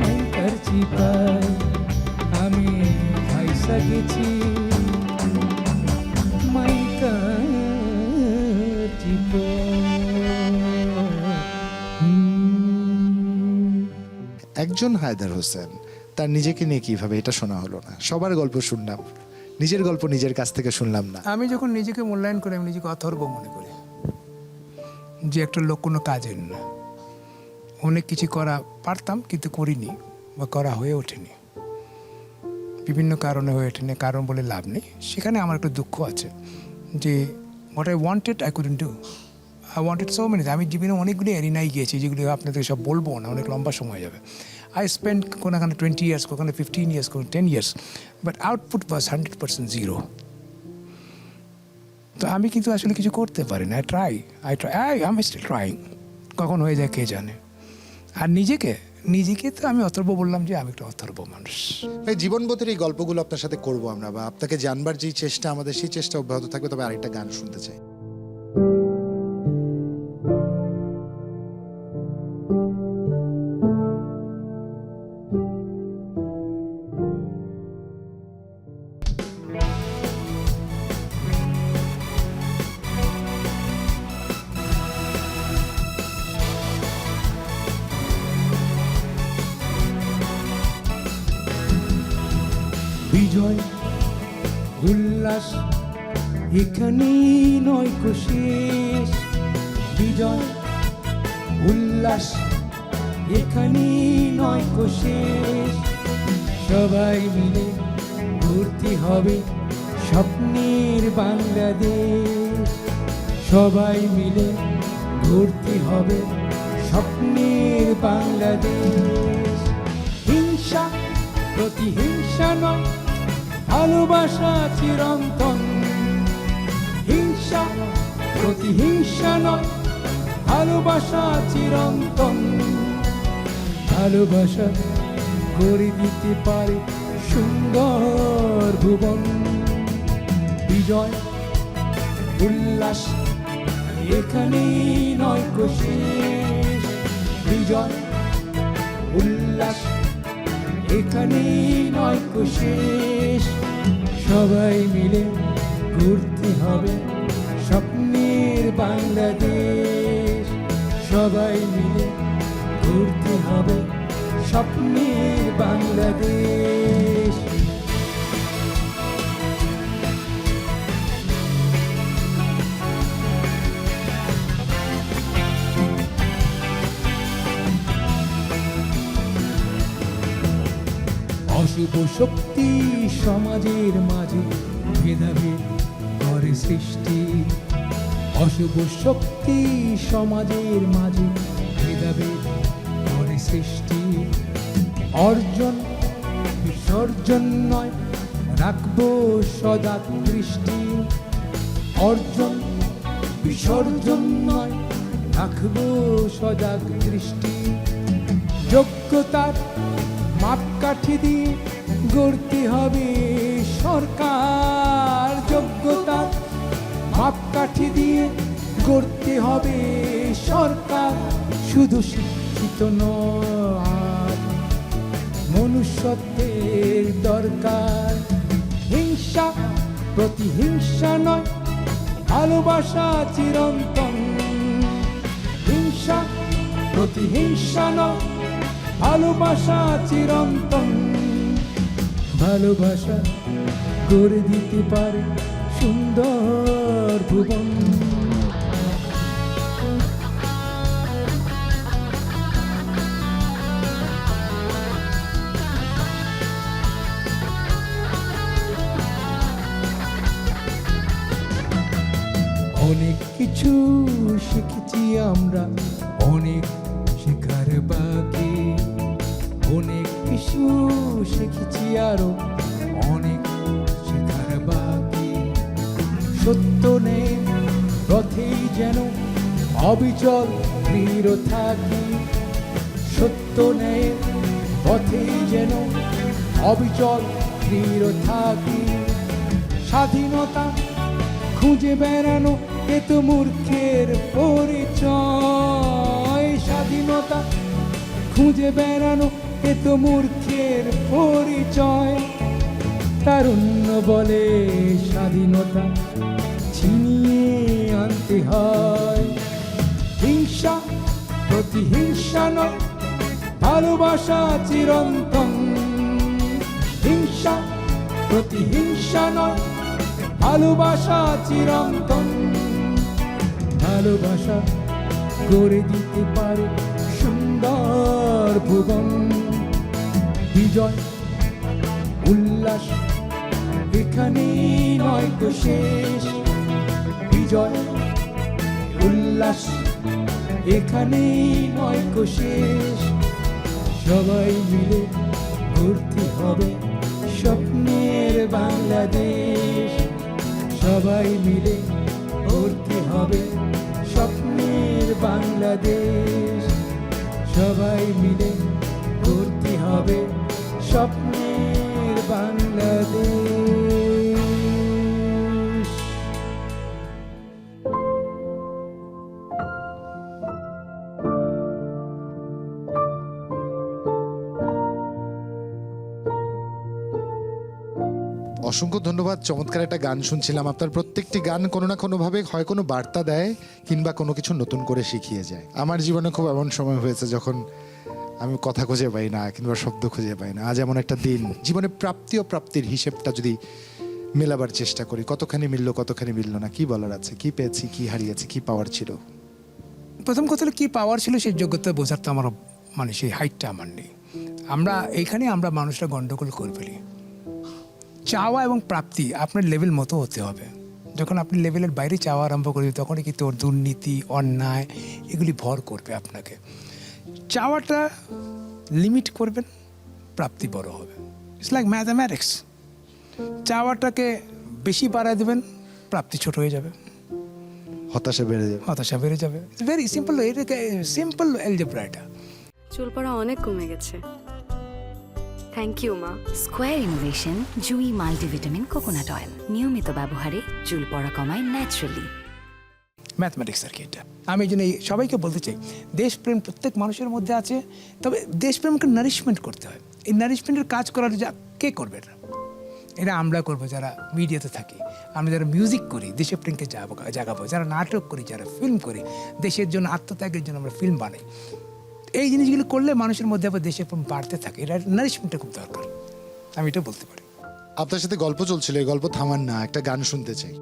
মাইকার চিপায় আমি ভাইসা গেছি মাইকার একজন হায়দার হোসেন তার নিজেকে নিয়ে কিভাবে, এটা শোনা হলো না। সবার গল্প শুনলাম, নিজের গল্প নিজের কাছ থেকে শুনলাম না। আমি যখন নিজেকে মূল্যায়ন করি আমি নিজেকে অথর্ব মনে করি, যে একটা লোক কোনো কাজের না। অনেক কিছু করা পারতাম কিন্তু করিনি বা করা হয়ে ওঠেনি, বিভিন্ন কারণে হয়ে ওঠেনি। কারণ বলে লাভ নেই, সেখানে আমার একটা দুঃখ আছে যে what I wanted I couldn't do. I wanted so many. আমি জীবনে অনেকগুলি এরিনাই গিয়েছি যেগুলি আপনাদের সব বলবো না, অনেক লম্বা সময় যাবে। আই স্পেন্ড কোনোখানে 20 years, কোনোখানে 15 years, কোনো 10 years, but output was 100% zero. তো আমি কিন্তু আসলে কিছু করতে পারি না। I am still trying. কখন হয়ে যায় কে জানে। আর নিজেকে তো আমি অথর্ব বললাম যে আমি একটা অথর্ব মানুষ। এই জীবনগতির এই গল্পগুলো আপনার সাথে করবো আমরা, বা আপনাকে জানবার যেই চেষ্টা আমাদের, সেই চেষ্টা অব্যাহত থাকবে। তবে আরেকটা গান শুনতে চাই। বিজয় উল্লাস এখানেই নয় কো শেষ, বিজয় উল্লাস এখানেই নয় কো শেষ। সবাই মিলে ঘুরতে হবে স্বপ্নের বাংলাদেশ, সবাই মিলে ঘুরতে হবে স্বপ্নের বাংলাদেশ। হিংসা প্রতিহিংসা নয়, ভালোবাসা চিরন্তন। হিংসা প্রতিহিংসা নয়, ভালোবাসা চিরন্তন। ভালোবাসা করে দিতে পারে সুন্দর ভুবন। বিজয় উল্লাস এখানেই নয় কো শেষ, বিজয় উল্লাস এখানেই নয় কো শেষ। সবাই মিলে ঘুরতে হবে স্বপ্নের বাংলাদেশ, সবাই মিলে ঘুরতে হবে স্বপ্নের বাংলাদেশ। অশুভ শক্তি সমাজের মাঝে ভেদাভেদ করে সৃষ্টি, অশুভ শক্তি সমাজের মাঝে ভেদাভেদ করে সৃষ্টি। অর্জন বিসর্জন নয়, রাখবো সদা দৃষ্টি। অর্জন বিসর্জন নয়, রাখবো সদা দৃষ্টি। যোগ্যতার মাপকাঠি দিয়ে গড়তে হবে সরকার, যোগ্যতার মাপকাঠি দিয়ে গড়তে হবে সরকার। শুধু শিক্ষিত নয়, মনুষ্যত্বের দরকার। হিংসা প্রতিহিংসা নয়, ভালোবাসা চিরন্তন। হিংসা প্রতিহিংসা নয়, ভালোবাসা চিরন্তন। ভালোবাসা করে দিতে পারে সুন্দর ভুবন। অনেক কিছু শিখেছি আমরা, অনেক শেখার বাকি। অনেক কিছু শিখেছি আরো, অনেক শেখার বাকি। সত্য নেই পথেই যেন অবিচল দৃঢ় থাকি, সত্য নেই পথেই যেন অবিচল দৃঢ় থাকি। স্বাধীনতা খুঁজে বেড়ানো এ তো মূর্খের পরিচয়, স্বাধীনতা খুঁজে বেড়ানো এ তো মূর্খের পরিচয়। তারুণ্য বলে স্বাধীনতা ছিনিয়ে আনতে হয়। হিংসা প্রতিহিংসা নয়, ভালোবাসা চিরন্তন। হিংসা প্রতিহিংসা নয়, ভালোবাসা চিরন্তন। ভালোবাসা গড়ে দিতে পারে সুন্দর ভুবন। বিজয় উল্লাস এখানেই নয় তো শেষ। বিজয় উল্লাস এখানেই নয় তো শেষ। সবাই মিলে ঘুরতে হবে স্বপ্নের বাংলাদেশ। সবাই মিলে ঘুরতে হবে স্বপ্নের বাংলাদেশ। সবাই মিলে ঘুরতে হবে স্বপ্নের বাংলাদেশ। অসংখ্য ধন্যবাদ। চমৎকার একটা গান শুনছিলাম। আপনার প্রত্যেকটি গান কোনো না কোনোভাবে হয় কোনো বার্তা দেয় কিংবা কোনো কিছু নতুন করে শিখিয়ে যায়। আমার জীবনে খুব এমন সময় হয়েছে যখন আমি কথা খুঁজে পাই না কিংবা শব্দ খুঁজে পাই না। আজ এমন একটা দিন, জীবনে প্রাপ্তি ও প্রাপ্তির হিসেবটা যদি মেলাবার চেষ্টা করি, কতখানি মিললো কতখানি মিললো না, কি বলার আছে, কি পেয়েছি কি হারিয়েছি, কি পাওয়ার ছিল। প্রথম কথা হলো কী পাওয়ার ছিল সেই যোগ্যতা বোঝার তো আমার মানে সেই হাইটটা আমার নেই। আমরা এইখানে আমরা মানুষরা গণ্ডগোল করে ফেলি। চাওয়া এবং প্রাপ্তি আপনার লেভেল মতো হতে হবে। যখন আপনি লেভেলের বাইরে চাওয়া আরম্ভ করবেন তখনই কিন্তু ওর দুর্নীতি অন্যায় এগুলি ভর করবে আপনাকে। চাওয়াটা লিমিট করবেন, প্রাপ্তি বড় হবে। It's like mathematics. চাওয়াটাকে বেশি বাড়ায় দেবেন, প্রাপ্তি ছোট হয়ে যাবে, হতাশা বেড়ে যাবে। হতাশা বেড়ে যাবে। ভেরি সিম্পল, এটা সিম্পল অ্যালজেব্রা এটা। চুল পড়া অনেক কমে গেছে। থ্যাংক ইউ মা। Square innovation Jui multivitamin coconut oil নিয়মিত ব্যবহারে চুল পড়া কমায় ন্যাচারালি। ম্যাথমেটিক্স আর কি এটা। আমি এই জন্য সবাইকে বলতে চাই, দেশপ্রেম প্রত্যেক মানুষের মধ্যে আছে, তবে দেশপ্রেমকে নারিশমেন্ট করতে হয়। এই নারিশমেন্টের কাজ করার কে করবে এটা? এটা আমরা করবো যারা মিডিয়াতে থাকি, আমরা যারা মিউজিক করি দেশের প্রেমকে জাগাবো, যারা নাটক করি, যারা ফিল্ম করি, দেশের জন্য আত্মত্যাগের জন্য আমরা ফিল্ম বানাই। এই জিনিসগুলো করলে মানুষের মধ্যে আবার দেশের প্রেম বাড়তে থাকে। এটা নারিশমেন্টটা খুব দরকার, আমি এটা বলতে পারি। আপনার সাথে গল্প চলছিল, এই গল্প থামান না, একটা গান শুনতে চাই।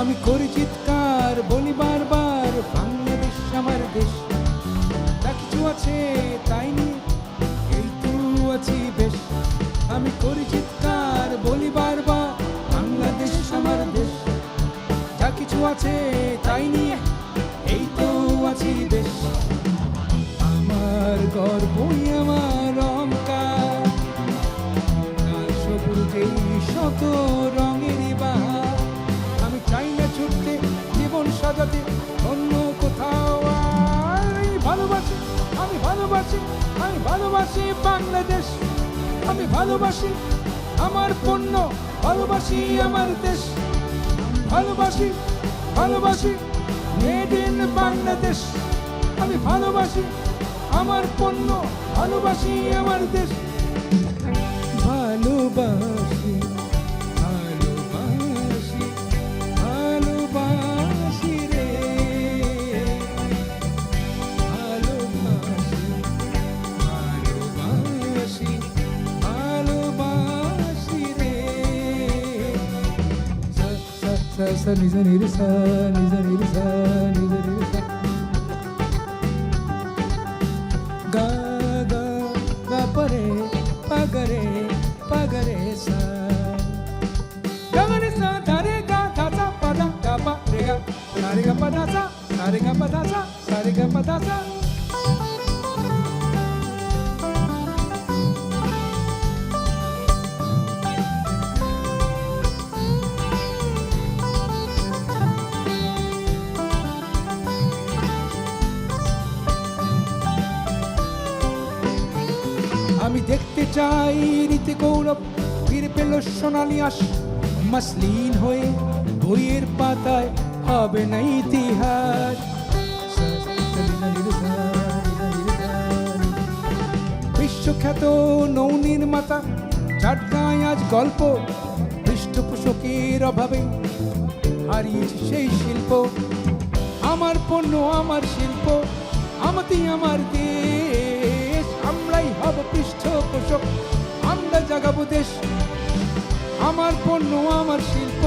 আমি করি চিৎকার, বলি বারবার বাংলাদেশ আমার দেশ। যা কিছু আছে তাই নিয়ে এই তো আছি বেশ। আমি করি চিৎকার, বলি বারবার বাংলাদেশ আমার দেশ। যা কিছু আছে তাই নিয়ে এই তো আছি বেশ। আমার গর্বই আমার অহংকার, কাল সবুজেই শত রঙের বাহার। আমি চাই না ছুটতে জীবন সাজাতে অন্য কোথাও। আমি ভালোবাসি, আমি ভালোবাসি, আমি ভালোবাসি বাংলাদেশ। আমি ভালোবাসি আমার পণ্য, ভালোবাসি আমার দেশ। ভালোবাসি, ভালোবাসি মেড ইন বাংলাদেশ। আমি ভালোবাসি আমার পণ্য, ভালোবাসি আমার দেশ। ভালোবাসি, ভালোবাসি, ভালোবাসি রে। ভালোবাসি, ভালোবাসি, ভালোবাসি রে। সা সা সা সা নিজ নির সা, নিজ নির সা, নিজ নির সা। গা গা গা পরে পাগরে পাগরে সা। গগরে সা ধারে গা ধাসা পাদা গা পা রে গা সারে গা পা ধাসা, সারে গা পা ধাসা, সারে গা পা ধাসা। আমি দেখতে চাই রীতি গৌরব ফিরে পেল সোনালি আশ, মসলিন হয়ে বইয়ের পাতায় হবে না ইতিহাস। বিশ্বখ্যাত নৌনির্মাতা চাটগাঁয় আজ গল্প, পৃষ্ঠপোষকের অভাবে হারিয়েছে সেই শিল্প। আমার পণ্য আমার শিল্প, আমাতি আমার দেশ, আমরাই হব পৃষ্ঠপোষক, আমরা জাগাবো দেশ। আমার পণ্য আমার শিল্প,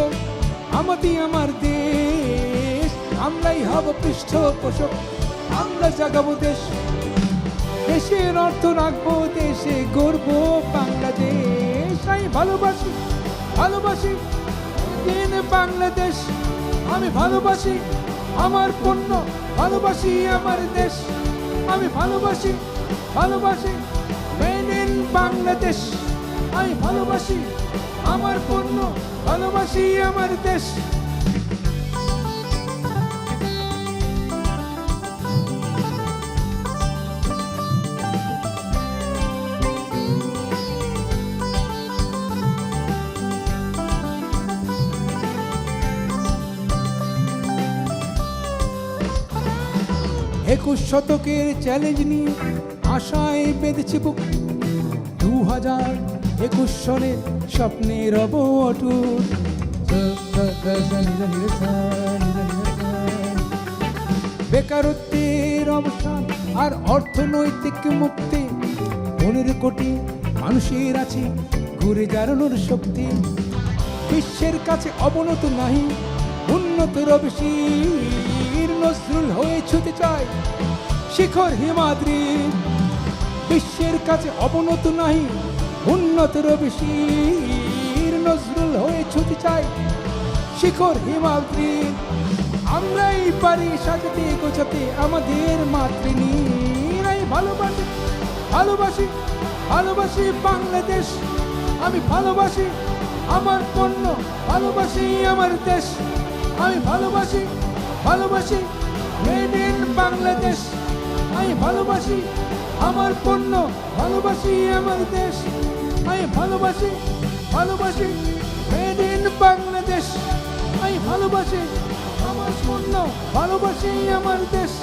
আমাতি আমার দেশ, আমরাই হব পৃষ্ঠপোষক, আমরা জাগাবো দেশ। দেশের অর্থ রাখবো দেশে গর্ব বাংলাদেশ। আমি ভালোবাসি ভালোবাসি দিন বাংলাদেশ, আমি ভালোবাসি আমার পণ্য, ভালোবাসি আমার দেশ। আমি ভালোবাসি ভালোবাসি মেড ইন বাংলাদেশ, আমি ভালোবাসি আমার পণ্য, ভালোবাসি আমার দেশ। একুশ শতকের চ্যালেঞ্জ নিয়ে আশায় বেঁধেছি বুক, 2021 সনের স্বপ্নের রব অটুট। বেকারত্বের অবসান আর অর্থনৈতিক মুক্তি, 15 কোটি মানুষের আছে ঘুরে দাঁড়ানোর শক্তি। বিশ্বের কাছে অবনত নাহি উন্নত রবেশী, নজরুল হয়ে ছুটে চায় শিখর হিমাদ্রির। বিশ্বের কাছে অবনত নাহি উন্নত রবেশীর, নজরুল হয়ে ছুটে চায় শিখর হিমাদ্রির। আমরাই পারি সাজাতে গোছাতে আমাদের মাতৃনীর। আমি ভালোবাসি ভালোবাসি ভালোবাসি বাংলাদেশ, আমি ভালোবাসি আমার পণ্য, ভালোবাসি আমার দেশ। আমি ভালোবাসি ভালোবাসি মেড ইন বাংলাদেশ, আমি ভালোবাসি আমার পণ্য, ভালোবাসি আমার দেশ। আমি ভালোবাসি ভালোবাসি মেড ইন বাংলাদেশ, আমি ভালোবাসি আমার পণ্য, ভালোবাসি আমার দেশ।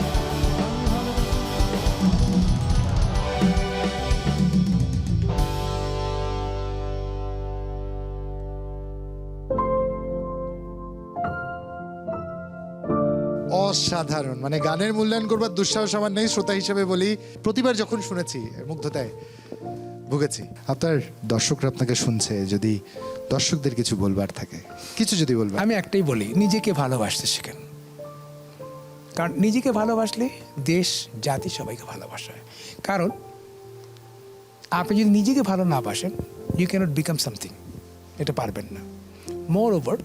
অসাধারণ, মানে গানের মূল্যায়ন করবার দুঃসাহস আমার নেই। শ্রোতা হিসেবে বলি, প্রতিবার যখন শুনেছি মুগ্ধতায় ভুগেছি। আপনার দর্শকরা আপনাকে শুনছে, যদি দর্শকদের কিছু বলবার থাকে, কিছু যদি বলবেন। আমি একটাই বলি, নিজেকে ভালোবাসতে শেখেন। কারণ নিজেকে ভালোবাসলে দেশ জাতি সবাইকে ভালোবাসে। কারণ আপনি যদি নিজেকে ভালো না বাসেন, ইউ ক্যানট বিকাম সামথিং, এটা পারবেন না। মোর ওভার,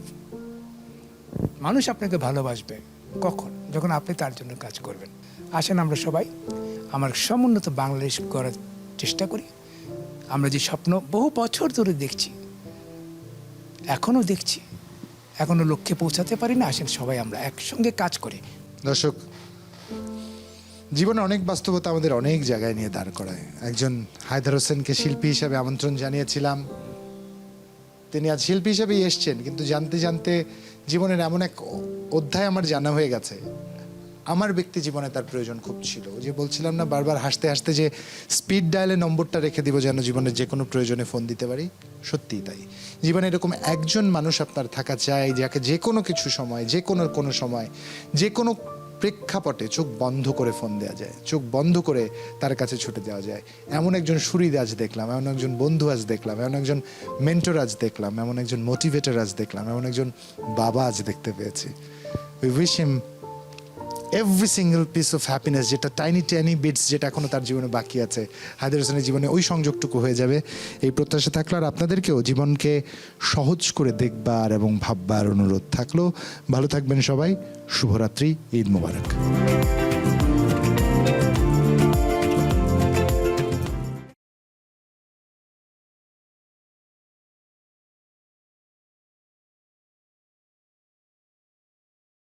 মানুষ আপনাকে ভালোবাসবে কখন? যখন আপনি তার জন্য কাজ করবেন। আসেন আমরা সবাই আমার সমুন্নত বাংলাদেশ করার চেষ্টা করি। আমরা যে স্বপ্ন বহু বছর ধরে দেখছি, এখনও দেখছি, এখনও লক্ষ্যে পৌঁছাতে পারি না। আসেন সবাই আমরা একসঙ্গে কাজ করি। দর্শক, জীবনে অনেক বাস্তবতা আমাদের অনেক জায়গায় নিয়ে দাঁড় করায়। একজন হায়দার হোসেনকে শিল্পী হিসাবে আমন্ত্রণ জানিয়েছিলাম, তিনি আজ শিল্পী হিসেবেই এসছেন, কিন্তু জানতে জানতে জীবনের এমন এক অধ্যায় আমার জানা হয়ে গেছে, আমার ব্যক্তি জীবনে তার প্রয়োজন খুব ছিল। যে বলছিলাম না বারবার হাসতে হাসতে যে স্পিড ডায়ালে নম্বরটা রেখে দিব যেন জীবনের যে কোনো প্রয়োজনে ফোন দিতে পারি, সত্যিই তাই। জীবনে এরকম একজন মানুষ আপনার থাকা চাই, যাকে যে কোনো কিছু সময়, যে কোনো সময়, যে কোনো প্রেক্ষাপটে চোখ বন্ধ করে ফোন দেওয়া যায়, চোখ বন্ধ করে তার কাছে ছুটে যাওয়া যায়। এমন একজন সুহৃদ আজ দেখলাম, এমন একজন বন্ধু আজ দেখলাম, এমন একজন মেন্টর আজ দেখলাম, এমন একজন মোটিভেটর আজ দেখলাম, এমন একজন বাবা আজ দেখতে পেয়েছি। We wish him every single piece of happiness, যেটা টাইনি বিটস যেটা এখনো তার জীবনে বাকি আছে, হায়দার হোসেনের জীবনে ওই সংযোগটুকু হয়ে যাবে, এই প্রত্যাশা থাকলো। আর আপনাদেরকেও জীবনকে সহজ করে দেখবার এবং ভাববার অনুরোধ থাকলো। ভালো থাকবেন সবাই, শুভরাত্রি, ঈদ মোবারক।